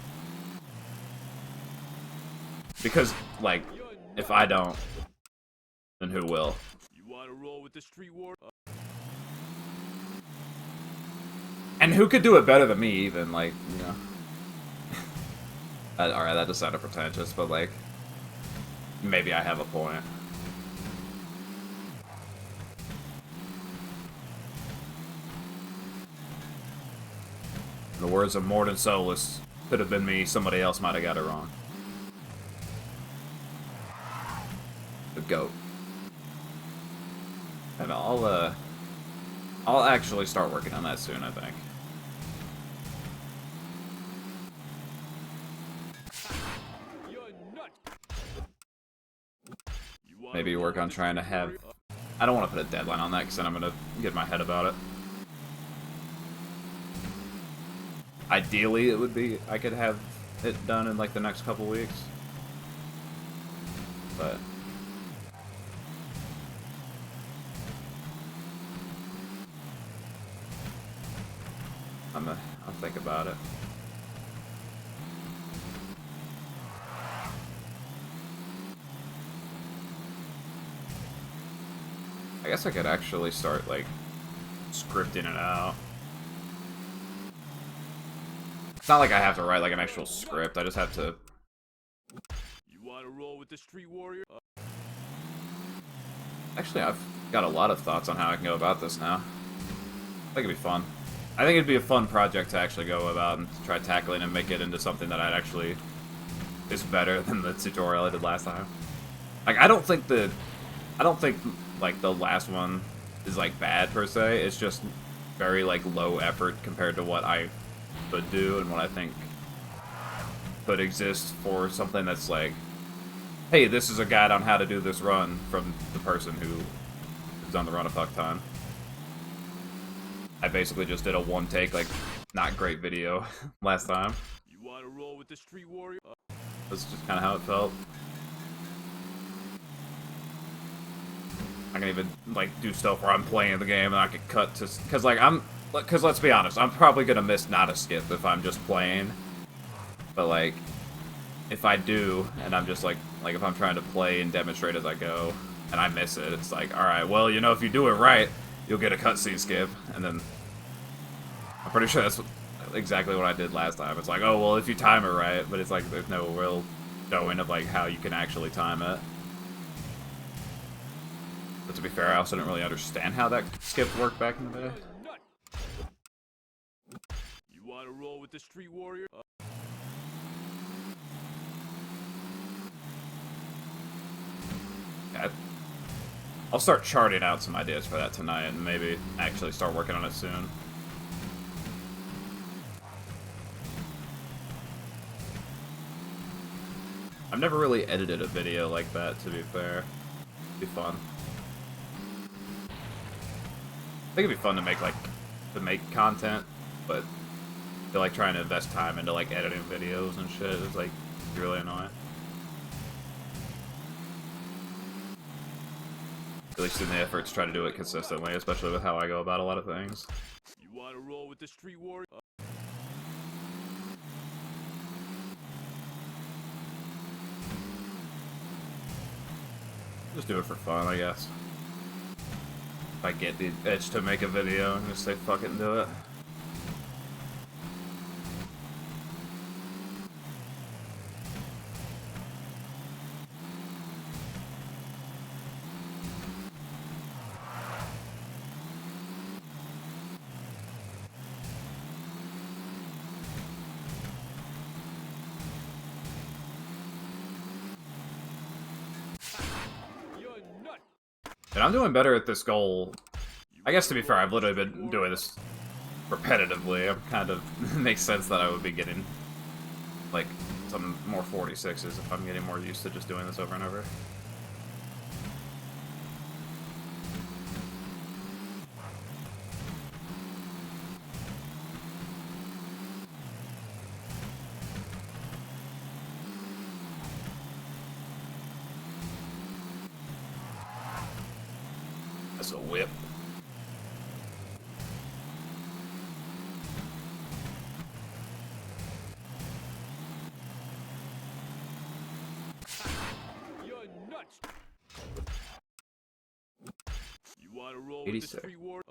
Because, like, if I don't, then who will? You want to roll with the Street Warrior? And who could do it better than me, even, like, you know? Alright, that just sounded pretentious, but, like, maybe I have a point. In the words of Morden Solus, could have been me, somebody else might have got it wrong. The GOAT. And I'll actually start working on that soon, I think. Maybe work on trying to have... I don't want to put a deadline on that, because then I'm going to get in my head about it. Ideally, it would be... I could have it done in, like, the next couple weeks. But... I'll think about it. I guess I could actually start, like, scripting it out. It's not like I have to write, like, an actual script. I just have to... You want to roll with the Street Warrior? Actually, I've got a lot of thoughts on how I can go about this now. I think it'd be fun. I think it'd be a fun project to actually go about and try tackling and make it into something that I'd actually is better than the tutorial I did last time. Like, I don't think like the last one is like bad per se. It's just very like low effort compared to what I could do and what I think could exist for something that's like, hey, this is a guide on how to do this run from the person who has done the run a fuck ton. I basically just did a one take, like, not great video last time. You wanna roll with the street warrior? That's just kind of how it felt. I can even, like, do stuff where I'm playing the game and I can cut to... Because, like, Because, let's be honest, I'm probably gonna miss not a skip if I'm just playing. But, like, if I do, and I'm just, like, if I'm trying to play and demonstrate as I go, and I miss it, it's like, alright, well, you know, if you do it right, you'll get a cutscene skip, and then... I'm pretty sure that's exactly what I did last time. It's like, oh, well, if you time it right, but it's like, there's no real showing of, like, how you can actually time it. But to be fair, I also didn't really understand how that skip worked back in the day. You wanna roll with the street warrior? Yeah, I'll start charting out some ideas for that tonight and maybe actually start working on it soon. I've never really edited a video like that, to be fair. It'd be fun. I think it'd be fun to make, like, content, but I feel like trying to invest time into, like, editing videos and shit is, like, really annoying. At least in the effort to try to do it consistently, especially with how I go about a lot of things. You wanna roll with the street warrior? Just do it for fun, I guess. If I get the itch to make a video, and just say fuck it and do it. And I'm doing better at this goal. I guess, to be fair, I've literally been doing this repetitively. I'm kind of... it makes sense that I would be getting, like, some more 46s if I'm getting more used to just doing this over and over. That's a whip. You're nuts. You wanna roll with the 86. street warrior?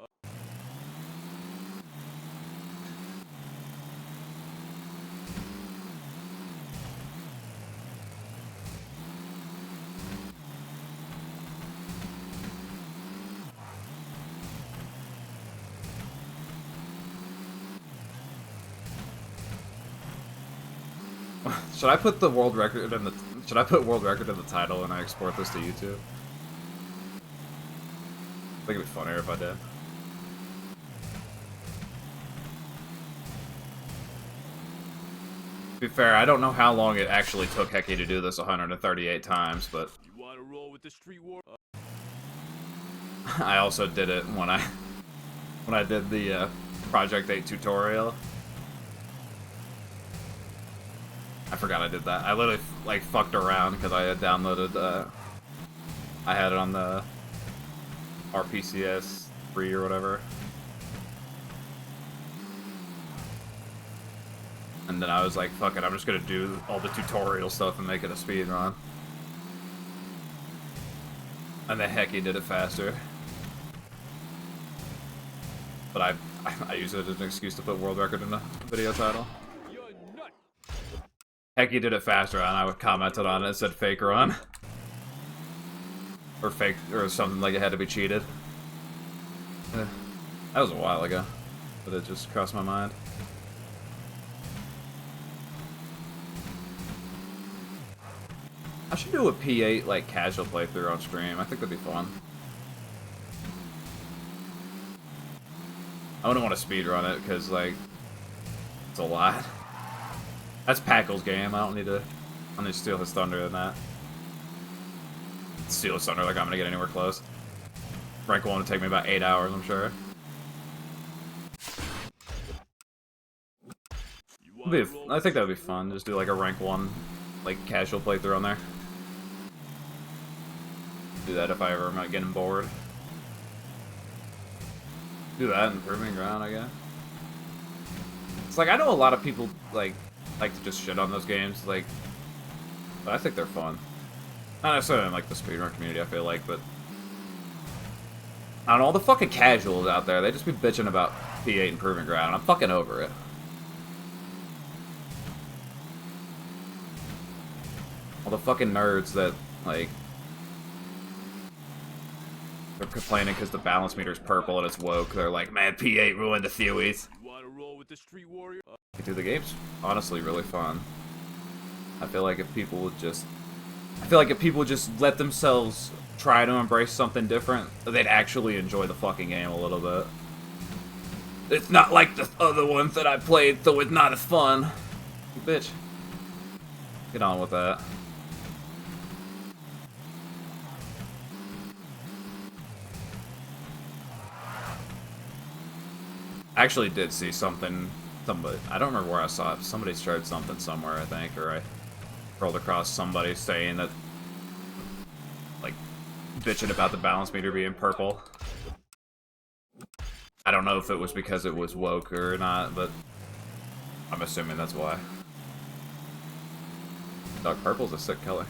Should I put the world record in the... Should I put world record in the title and I export this to YouTube? I think it'd be funnier if I did. To be fair, I don't know how long it actually took Hecky to do this 138 times, but... You wanna roll with the street warrior? I also did it when I did the Project 8 tutorial. I forgot I did that. I literally, like, fucked around because I had downloaded, I had it on the RPCS 3 or whatever. And then I was like, fuck it, I'm just gonna do all the tutorial stuff and make it a speed run. And then Hecky did it faster. But I use it as an excuse to put world record in the video title. You're nuts. Hecky did it faster, and I commented on it and said fake run. Or fake, or something like it had to be cheated. That was a while ago, but it just crossed my mind. I should do a P8, like, casual playthrough on stream. I think that'd be fun. I wouldn't want to speedrun it, because, like, it's a lot. That's Packle's game. I don't need to steal his thunder in that. Steal his thunder like I'm gonna get anywhere close. Rank 1 would take me about 8 hours, I'm sure. I think that would be fun. Just do like a rank 1, like casual playthrough on there. Do that if I ever am not getting bored. Do that in Proving Ground, I guess. It's like I know a lot of people like to just shit on those games, like, but I think they're fun. Not necessarily in like the speedrun community, I feel like, but I don't know, all the fucking casuals out there, they just be bitching about P8 and Proving Ground. I'm fucking over it. All the fucking nerds that, like, they're complaining because the balance meter's purple and it's woke. They're like, man, P8 ruined the theories. You wanna roll with the Street Warrior? Dude, the game's honestly really fun. I feel like if people would just... let themselves try to embrace something different, they'd actually enjoy the fucking game a little bit. It's not like the other ones that I played, so it's not as fun. Bitch. Get on with that. I actually did see something, I don't remember where I saw it, somebody shared something somewhere, I think, or I rolled across somebody saying that, like, bitching about the balance meter being purple. I don't know if it was because it was woke or not, but I'm assuming that's why. Dark purple's a sick color.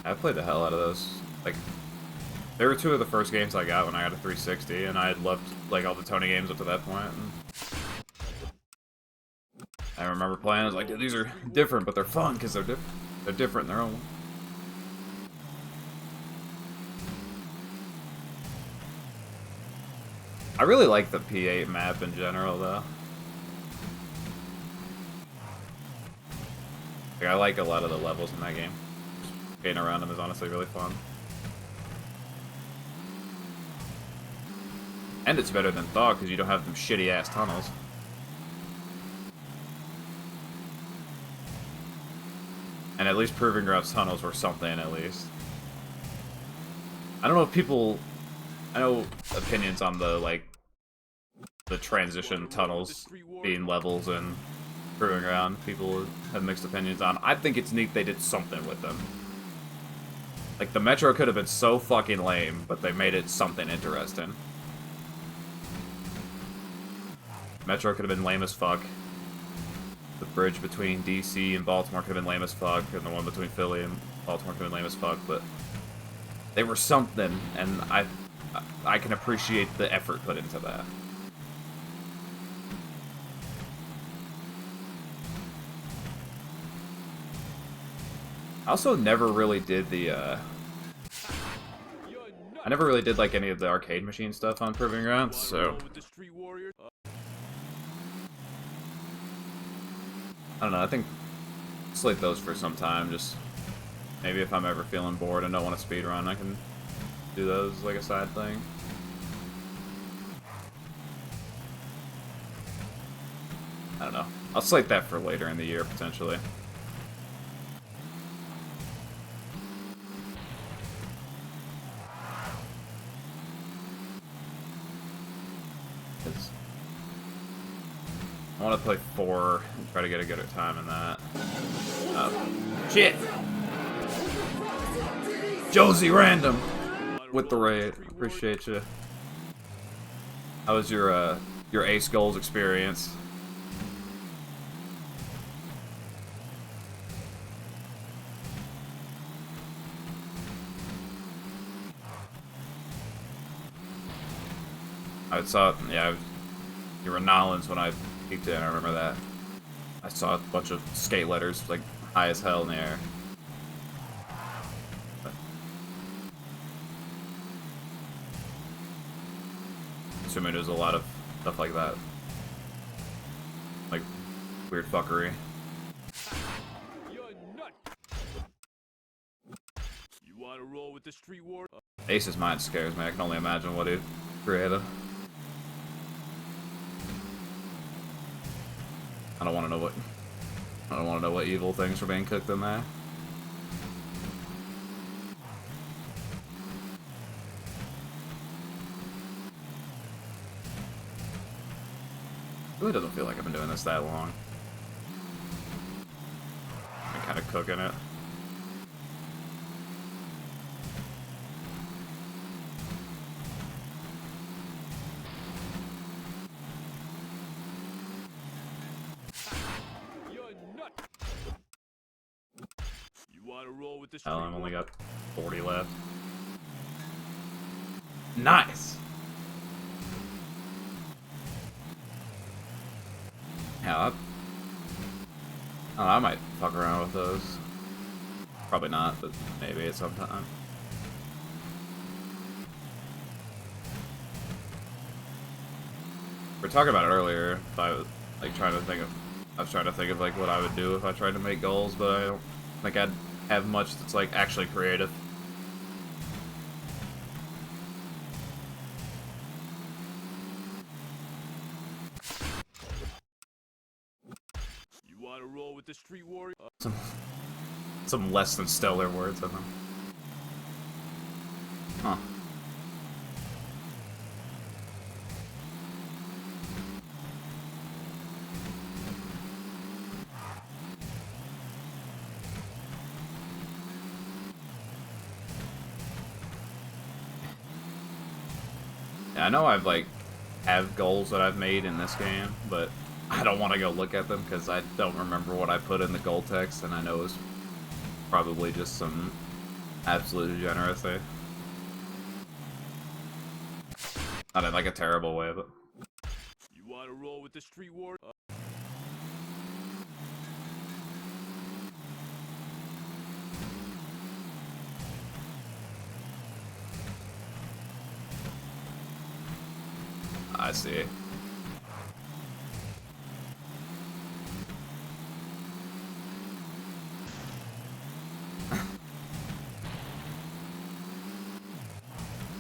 I played the hell out of those. Like, they were 2 of the first games I got when I got a 360, and I had loved, like, all the Tony games up to that point. And I remember playing, I was like, dude, these are different, but they're fun, because they're different in their own way. I really like the P8 map in general, though. Like, I like a lot of the levels in that game. Getting around them is honestly really fun. And it's better than Thought, because you don't have them shitty-ass tunnels. And at least Proving Ground's tunnels were something, at least. I don't know if people... I know opinions on the, like, the transition tunnels being levels and Proving Ground. People have mixed opinions on. I think it's neat they did something with them. Like, the Metro could have been so fucking lame, but they made it something interesting. Metro could have been lame as fuck. The bridge between DC and Baltimore could have been lame as fuck, and the one between Philly and Baltimore could have been lame as fuck, but they were something, and I can appreciate the effort put into that. I also never really did the, I never really did, like, any of the arcade machine stuff on Proving Ground, so... I don't know, I think slate those for some time, just... Maybe if I'm ever feeling bored and don't want to speedrun, I can do those like a side thing. I don't know. I'll slate that for later in the year, potentially. I want to play 4 and try to get a good time in that. Shit! Josie Random with the raid. Appreciate you. How was your Ace Goals experience? I saw, yeah, you were Nolans when I peeked in, I remember that. I saw a bunch of skate letters, like, high as hell in the air. But assuming there's a lot of stuff like that. Like, weird fuckery. You're nut. You wanna roll with the Street Warrior? Ace's mind scares me. I can only imagine what he created. I don't want to know what. I don't want to know what evil things were being cooked in there. Really doesn't feel like I've been doing this that long. I'm kind of cooking it. You're nut. You want to roll with the street Hell, I've only warrior? got 40 left. Nice! Yeah, I might fuck around with those. Probably not, but maybe at some time. We were talking about it earlier. If I was like trying to think of, I was trying to think of like what I would do if I tried to make goals, but I don't think I'd have much that's like actually creative. You want to roll with the street warrior? Some less than stellar words, I think. Huh. Yeah, I know I've like have goals that I've made in this game, but I don't want to go look at them because I don't remember what I put in the goal text, and I know it's probably just some absolute degeneracy. Not in like a terrible way, but You want to roll with the street warrior? I see.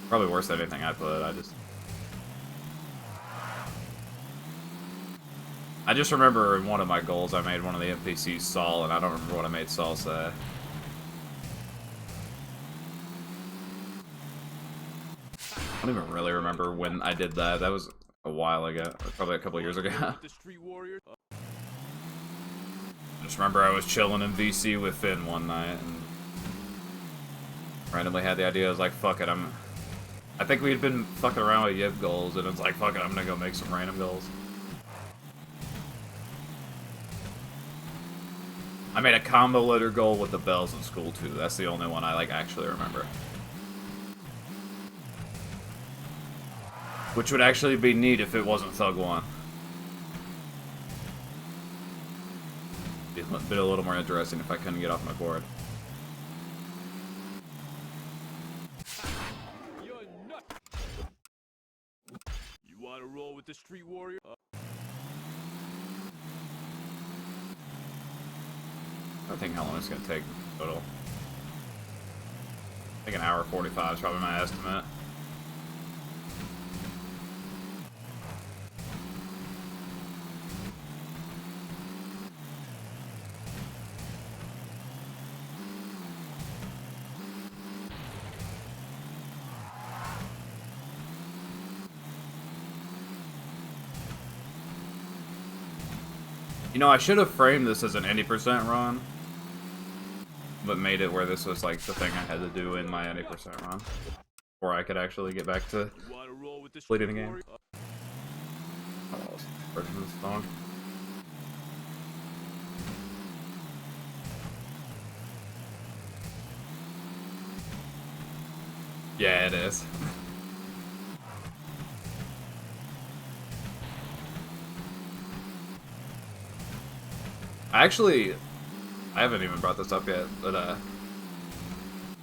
Probably worse than anything I put. I just remember in one of my goals I made one of the NPCs Saul, and I don't remember what I made Saul say. I don't even really remember when I did that. That was a while ago, probably a couple years ago. With the street warrior? I just remember I was chilling in VC with Finn one night and randomly had the idea. I was like, fuck it, I think we had been fucking around with Yip goals, and it's like, fuck it, I'm gonna go make some random goals. I made a combo letter goal with the bells in school too. That's the only one I like actually remember. Which would actually be neat if it wasn't Thug 1. Be a little more interesting if I couldn't get off my board. You're nut. You want to roll with the street warrior? I think how long it's gonna take total. I think an hour 45 is probably my estimate. You know, I should have framed this as an 80% run, but made it where this was like the thing I had to do in my 80% run, before I could actually get back to You want to roll with the completing street the game. warrior? Oh, version of this song. Yeah, it is. I haven't even brought this up yet, but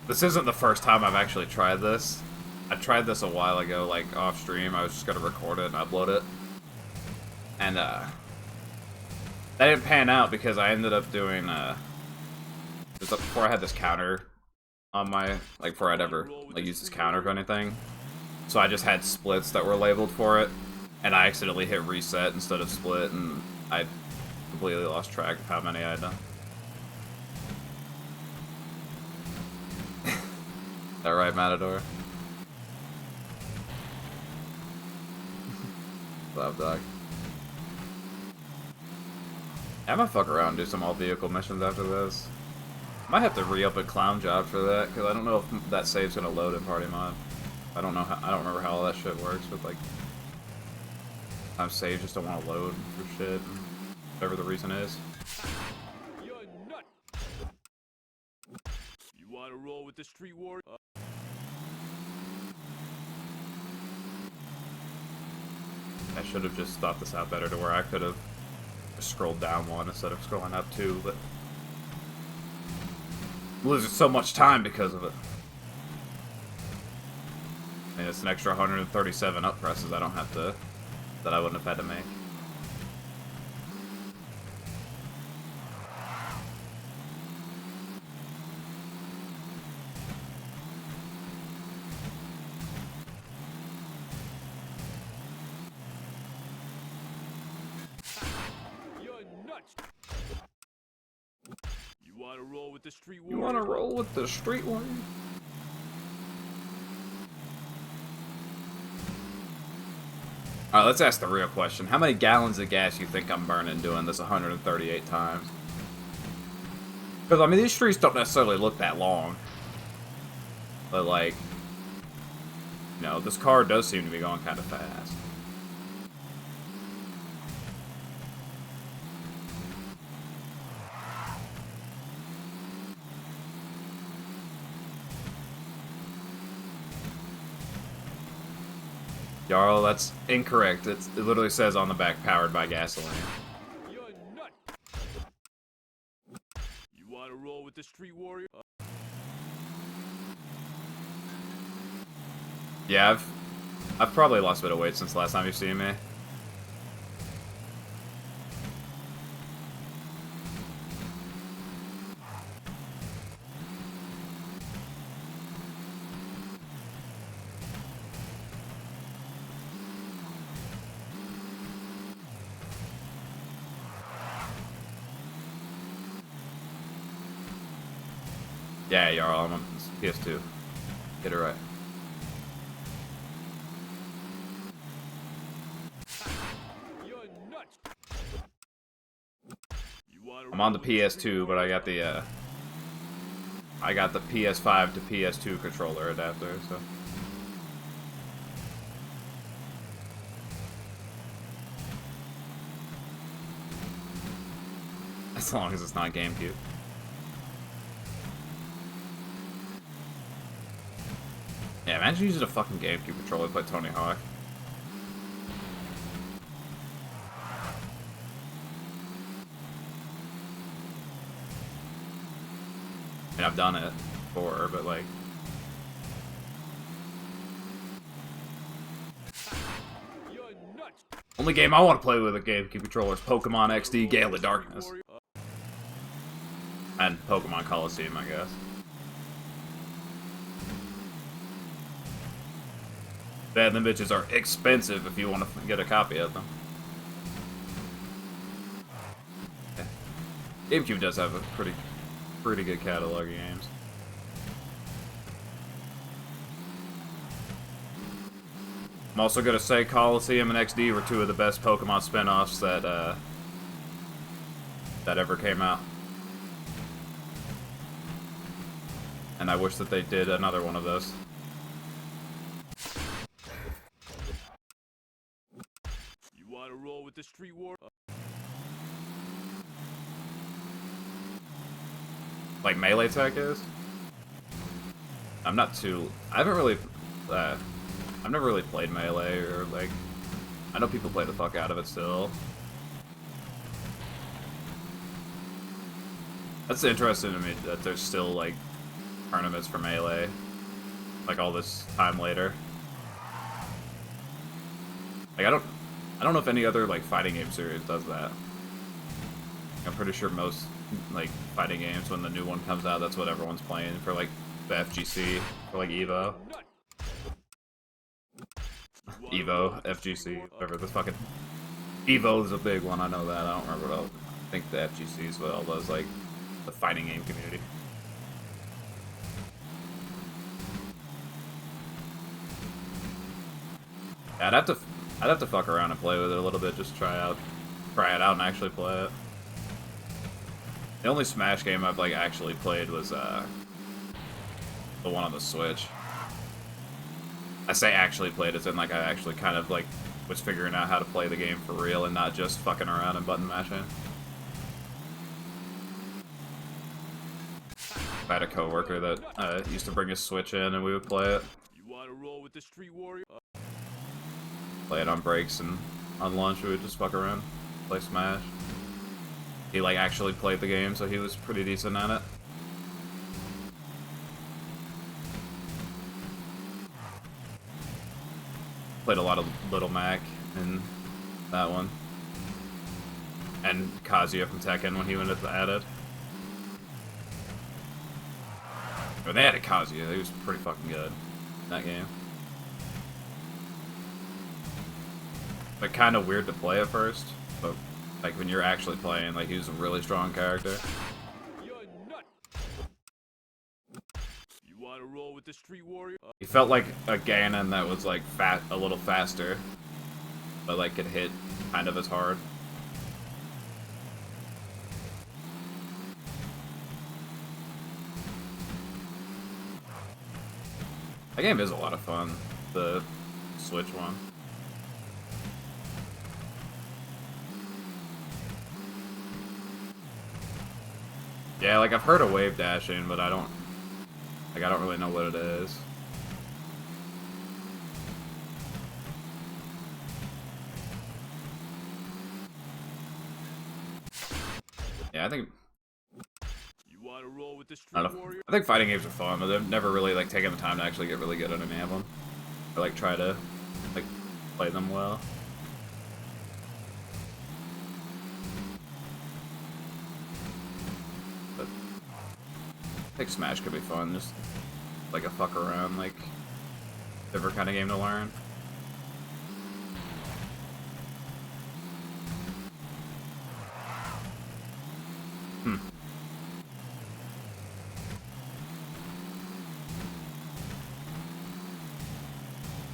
this isn't the first time I've actually tried this. I tried this a while ago, like off stream. I was just gonna record it and upload it, and that didn't pan out because I ended up doing just before I had this counter on my, like, before I'd ever, like, use this counter for anything. So I just had splits that were labeled for it, and I accidentally hit reset instead of split, and I completely lost track of how many I had done. Is that right, Matador? Love dog. I might fuck around and do some all-vehicle missions after this. Might have to re-up a clown job for that, because I don't know if that save's gonna load in party mod. I don't know how, I don't remember how all that shit works, but like, sometimes saves just don't want to load for shit, whatever the reason is. You're nut. You want to roll with the street warrior? I should have just thought this out better to where I could have just scrolled down one instead of scrolling up two, but I'm losing so much time because of it. I mean, it's an extra 137 up presses I don't have to, that I wouldn't have had to make. You're nuts. You want to roll with the street warrior? You want to roll with the street warrior? Alright, let's ask the real question. How many gallons of gas you think I'm burning doing this 138 times? Because, I mean, these streets don't necessarily look that long. But, like, you know, this car does seem to be going kind of fast. Jarl, that's incorrect. It literally says on the back, powered by gasoline. You're nut. You want to roll with the street warrior? Yeah, I've probably lost a bit of weight since the last time you've seen me. Yeah, Jarl, I'm on PS2. Get it right. You're nuts. You want to I'm on the roll with the street PS2, but I warrior? got the PS5 to PS2 controller adapter, so. As long as it's not GameCube. Yeah, imagine using a fucking GameCube controller to play Tony Hawk. I mean, I've done it before, but like... You're nuts. Only game I want to play with a GameCube controller is Pokemon XD Gale of Darkness. And Pokemon Coliseum, I guess. Yeah, them bitches are expensive if you want to get a copy of them. Yeah. GameCube does have a pretty good catalog of games. I'm also gonna say Coliseum and XD were two of the best Pokemon spin-offs that ever came out. And I wish that they did another one of those. You want to roll with the street warrior? Like melee tech is? I'm not too... I haven't really... I've never really played melee, or like... I know people play the fuck out of it still. That's interesting to me that there's still like tournaments for melee, like all this time later. Like I don't know if any other like fighting game series does that. I'm pretty sure most like fighting games, when the new one comes out, that's what everyone's playing for like the FGC for like Evo. Nut. Evo, FGC, whatever the fucking Evo is a big one. I know that. I don't remember what else. I think the FGC is what all those like the fighting game community. Yeah, I'd have to fuck around and play with it a little bit, just try it out and actually play it. The only Smash game I've like actually played was the one on the Switch. I say actually played, as in like I actually kind of like was figuring out how to play the game for real and not just fucking around and button mashing. I had a coworker that used to bring his Switch in and we would play it. You wanna roll with the Street Warrior? Play it on breaks, and on lunch we would just fuck around, play Smash. He like actually played the game, so he was pretty decent at it. Played a lot of Little Mac in that one. And Kazuya from Tekken when he went at it. When they added Kazuya, he was pretty fucking good in that game. Like, kind of weird to play at first, but like when you're actually playing, like he was a really strong character. You're nut. You wanna roll with the Street Warrior? He felt like a Ganon that was like a little faster, but like could hit kind of as hard. That game is a lot of fun, the Switch one. Yeah, like I've heard of wave dashing, but I don't really know what it is. Yeah, I think You wanna roll with the Street I don't know. Warrior? I think fighting games are fun, but they've never really like taken the time to actually get really good at any of them, or like try to like play them well. But I think Smash could be fun, just like a fuck around, like different kind of game to learn.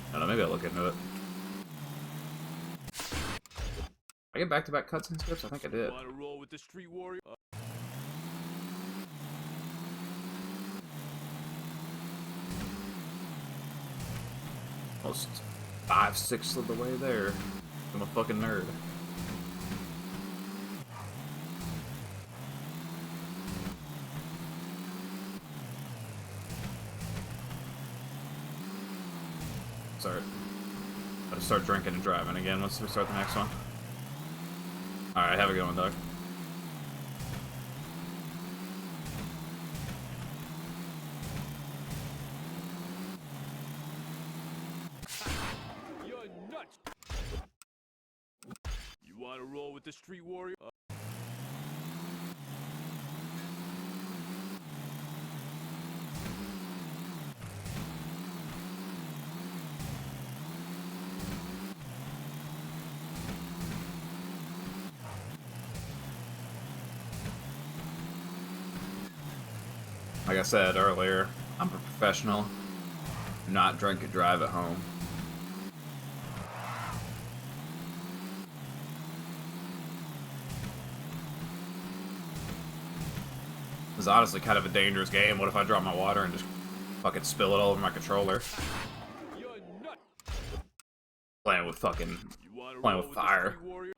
I don't know, maybe I'll look into it. I get back-to-back cutscene scripts? I think I did. You wanna roll with the Street Warrior? Almost 5/6 of the way there. I'm a fucking nerd. Gotta start drinking and driving again once we start the next one. Alright, have a good one, Doug. You're nuts. You wanna roll with the Street Warrior? Like I said earlier, I'm a professional. Do not drink and drive at home. It's honestly kind of a dangerous game. What if I drop my water and just fucking spill it all over my controller? You're nuts. Playing with fucking... You wanna Playing roll with the fire. Street Warrior?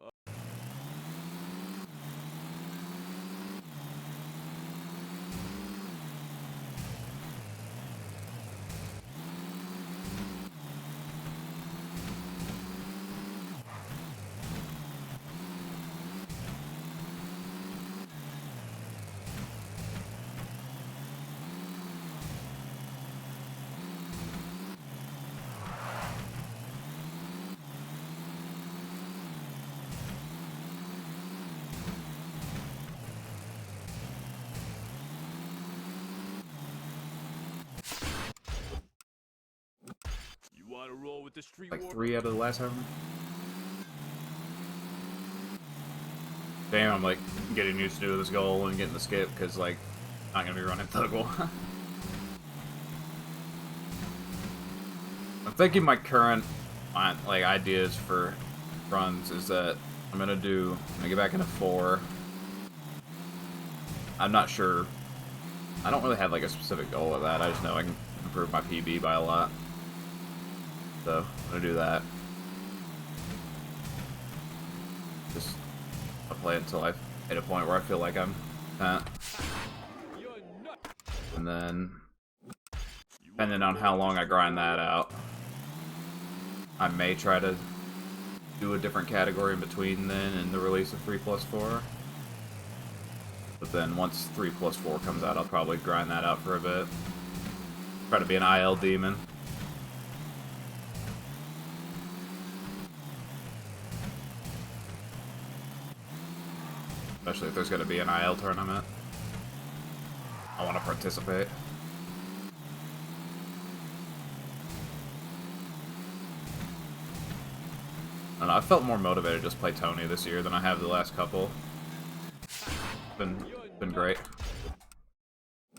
roll with the street Like war? 3 out of the last however. Damn, I'm like getting used to doing this goal and getting the skip because like I'm not gonna be running Thug War. I'm thinking my current like ideas for runs is that I'm gonna get back into 4. I'm not sure. I don't really have like a specific goal with that. I just know I can improve my PB by a lot. So I'm gonna do that. Just I'll play until I hit a point where I feel like I'm at. You're nuts. And then depending on how long I grind that out, I may try to do a different category in between then and the release of 3+4. But then once 3+4 comes out, I'll probably grind that out for a bit. Try to be an IL demon. Especially if there's going to be an IL tournament. I want to participate. I don't know, I felt more motivated to just play Tony this year than I have the last couple. Been great.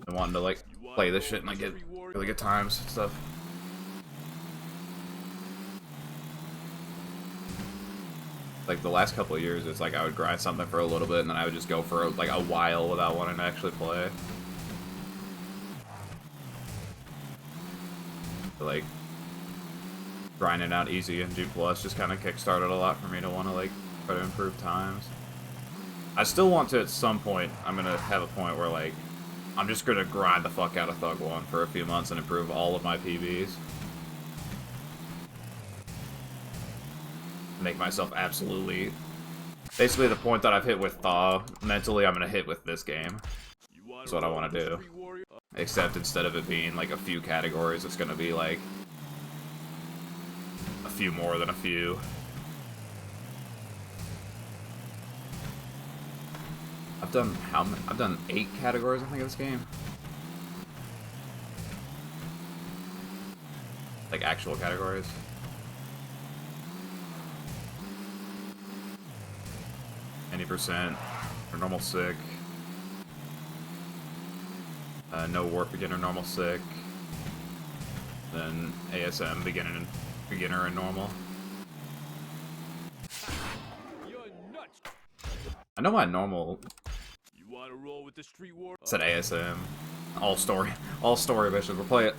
Been wanting to like play this shit and like get really good times and stuff. Like the last couple of years, it's like I would grind something for a little bit and then I would just go for like a while without wanting to actually play. But, like grinding out easy and G Plus just kind of kickstarted a lot for me to want to like try to improve times. I still want to at some point. I'm gonna have a point where like I'm just gonna grind the fuck out of Thug 1 for a few months and improve all of my PBs. Make myself absolutely basically the point that I've hit with Thaw mentally I'm gonna hit with this game. That's what I want to do. Except instead of it being like a few categories, it's gonna be like a few more than a few. I've done how many? I've done 8 categories I think of this game. Like actual categories. Any percent or normal sick. No warp beginner, normal sick. Then ASM beginner and normal. You're nuts. I know my normal You want to roll with the street war? said ASM. All story missions. We're playing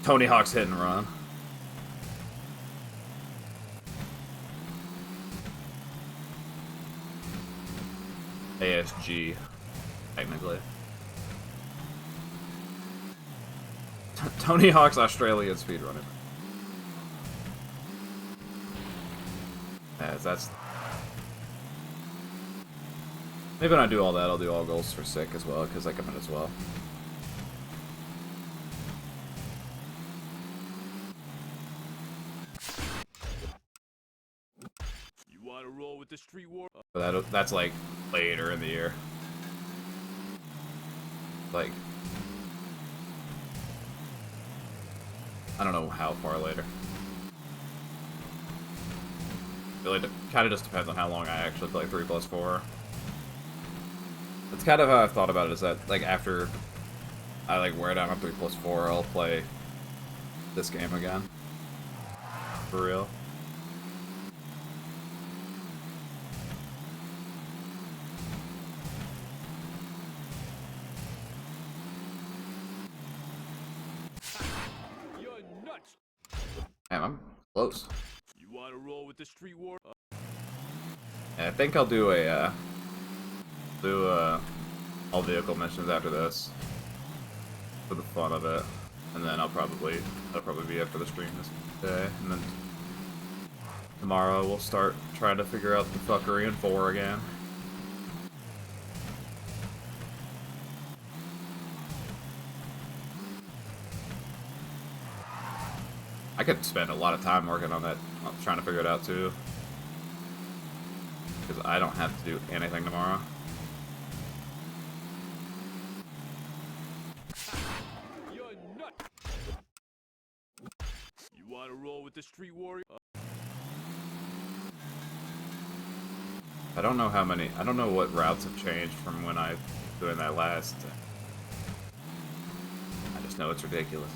Tony Hawk's Hit and Run. ASG, technically. Tony Hawk's Australian speedrunning. Yeah, that's... Maybe when I do all that, I'll do all goals for sick as well, because I come in as well. You want to roll with the street war? But that's like later in the year. Like, I don't know how far later. Really, kind of just depends on how long I actually play 3+4. That's kind of how I've thought about it. Is that like after I like wear down on 3+4, I'll play this game again. For real. You're nuts. Damn, I'm close. You want to roll with the street war? Yeah, I think I'll do a all vehicle missions after this for the fun of it, and then that'll probably be after the stream this day, and then tomorrow we'll start trying to figure out the fuckery in 4 again. I could spend a lot of time working on that, trying to figure it out too, because I don't have to do anything tomorrow. You're nuts. You with the street warrior? I don't know how many. I don't know what routes have changed from when I was doing that last. I just know it's ridiculous.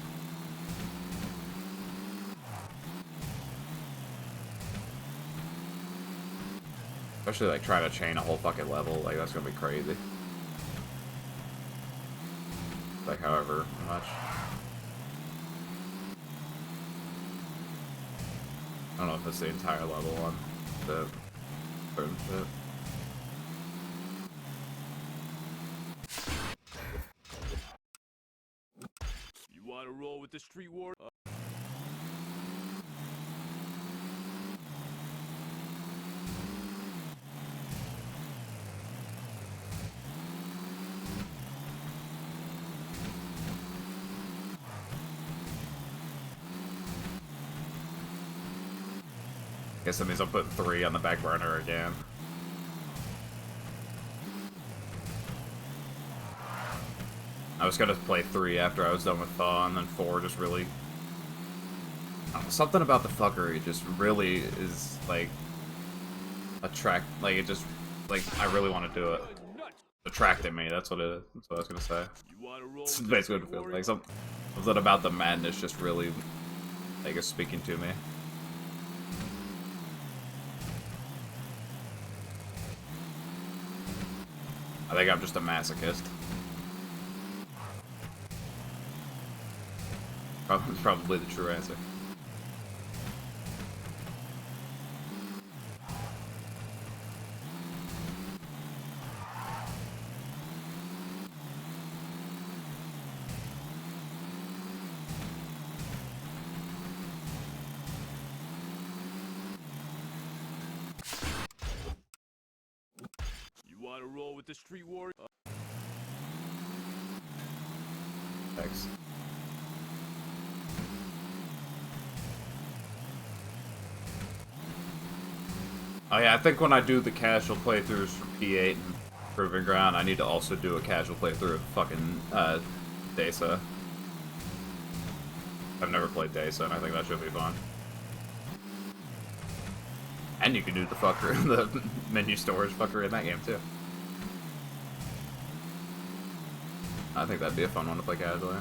Especially like trying to chain a whole fucking level, like that's gonna be crazy. Like however much. I don't know if it's the entire level on the certain shit. You want to roll with the street warrior? Guess that means I'm putting 3 on the back burner again. I was gonna play 3 after I was done with Thaw, and then 4 just really... I don't know, something about the fuckery just really is, like... Like, it just... Like, I really want to do it. Attracting me, that's what it is. That's what I was gonna say. You want to roll It's with the basically street what it feels warrior? like. Something about the madness just really... Like, is speaking to me. I think I'm just a masochist. Probably the true answer. You want to roll with the street warrior? Thanks. Oh yeah, I think when I do the casual playthroughs for P8 and Proving Ground, I need to also do a casual playthrough of fucking Desa. I've never played Desa, and I think that should be fun. And you can do the fucker, the menu storage fucker in that game too. I think that'd be a fun one to play casually.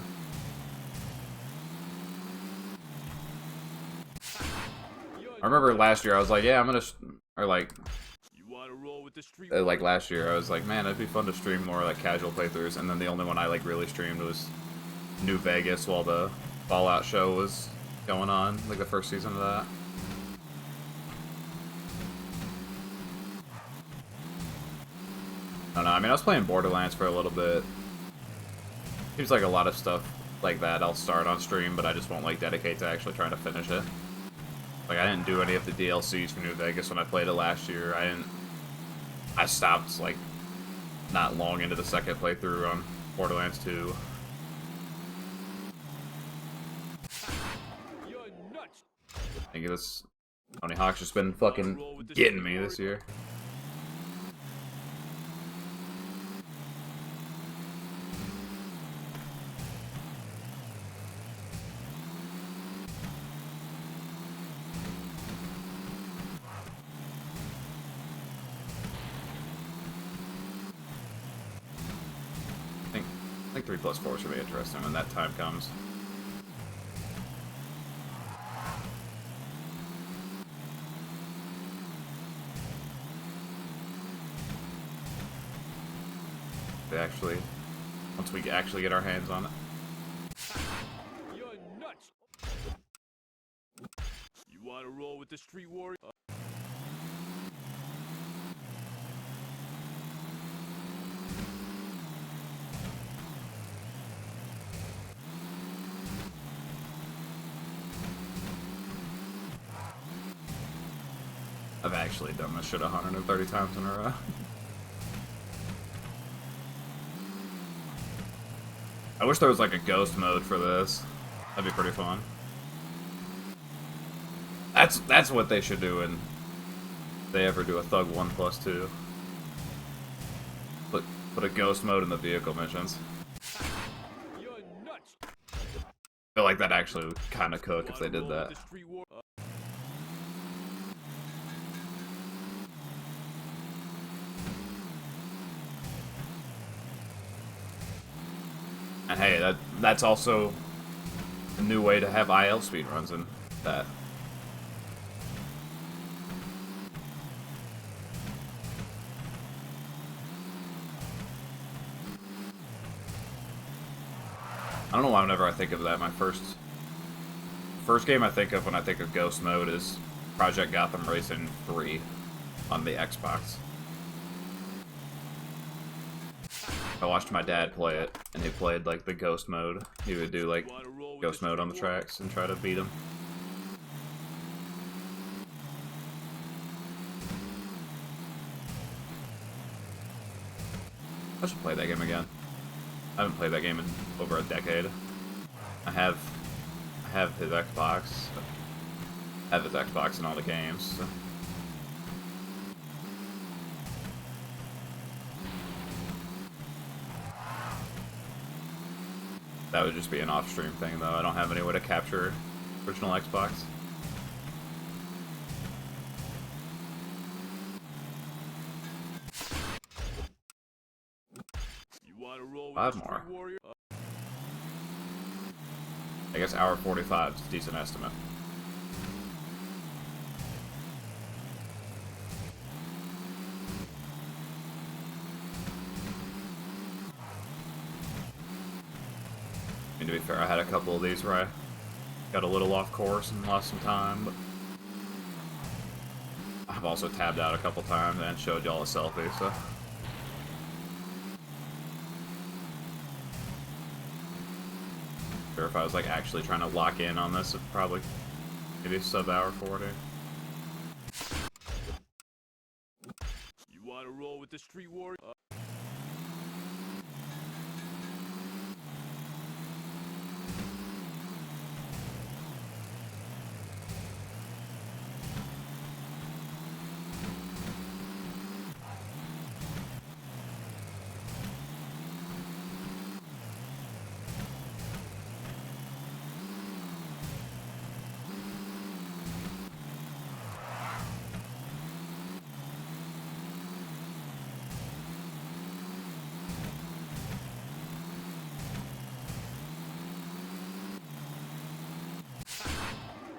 I remember last year I was like, yeah, I'm gonna, or like, You want to roll with the street like warrior? last year I was like, man, it'd be fun to stream more like casual playthroughs, and then the only one I like really streamed was New Vegas while the Fallout show was going on, like the first season of that. I don't know, I mean, I was playing Borderlands for a little bit. Seems like a lot of stuff like that I'll start on stream, but I just won't like dedicate to actually trying to finish it. Like, I didn't do any of the DLCs for New Vegas when I played it last year. I stopped, like, not long into the second playthrough on Borderlands 2. You're nuts. I think this Tony Hawk's just been fucking getting me this year. I think 3 plus 4 should be interesting when that time comes. Once we actually get our hands on it. You're nuts. You want to roll with the street warrior? I've actually done this shit 130 times in a row. I wish there was like a ghost mode for this. That'd be pretty fun. That's what they should do in if they ever do a Thug 1+2. Put a ghost mode in the vehicle missions. You're nuts. I feel like that actually would kind of cook if they did that. And hey, that's also a new way to have IL speedruns in that. I don't know why whenever I think of that, my first game I think of when I think of Ghost Mode is Project Gotham Racing 3 on the Xbox. I watched my dad play it, and he played, like, the Ghost Mode. He would do, like, Ghost Mode on the tracks and try to beat him. I should play that game again. I haven't played that game in over a decade. I have his Xbox. I have his Xbox and all the games. So. That would just be an off-stream thing, though. I don't have any way to capture original Xbox. You want to roll with 5 the more. Street Warrior? I guess hour 45 is a decent estimate. I mean, to be fair, I had a couple of these where I got a little off course and lost some time, but I've also tabbed out a couple times and showed y'all a selfie, so. Sure, if I was like actually trying to lock in on this, it'd probably maybe sub hour 40. You want to roll with the Street Warrior?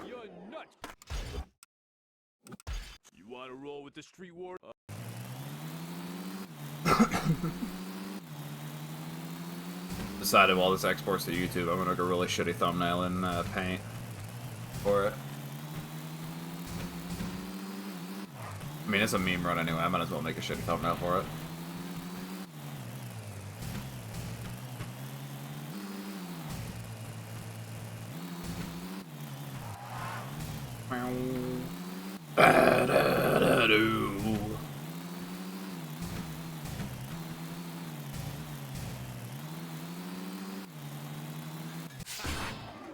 You're nuts. You want to roll with the Street Warrior? Decided while this exports to YouTube, I'm gonna make a really shitty thumbnail in Paint for it. I mean, it's a meme run anyway, I might as well make a shitty thumbnail for it.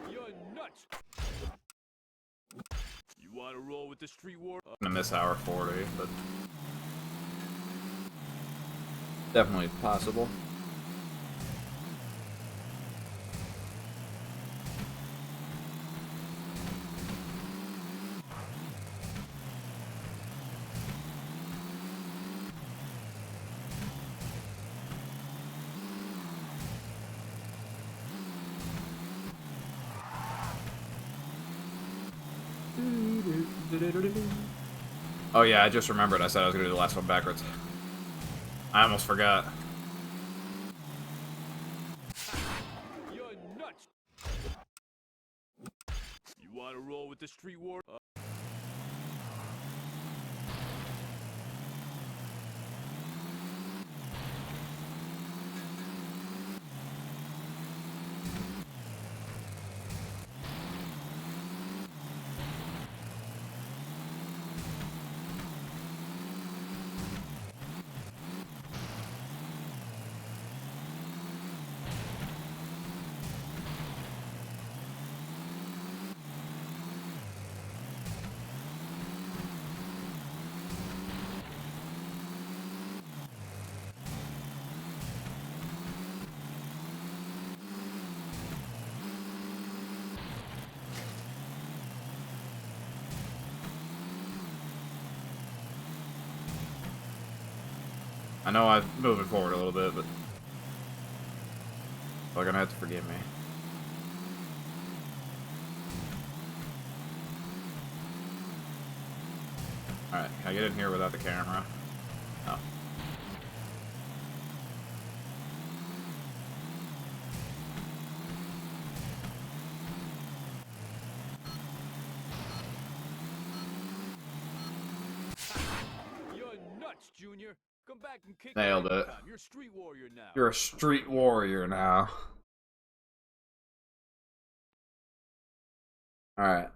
You're nuts. You want to roll with the Street Warrior? I'm gonna miss hour 40, but definitely possible. Oh yeah, I just remembered I said I was gonna do the last one backwards. I almost forgot. You're nuts. You want to roll with the Street Warrior? I know I'm moving forward a little bit, but you're gonna have to forgive me. Alright, can I get in here without the camera? No. You're nuts, Junior. Come back and kick Nailed it. it. You're a street warrior now. You're a street warrior now. Alright.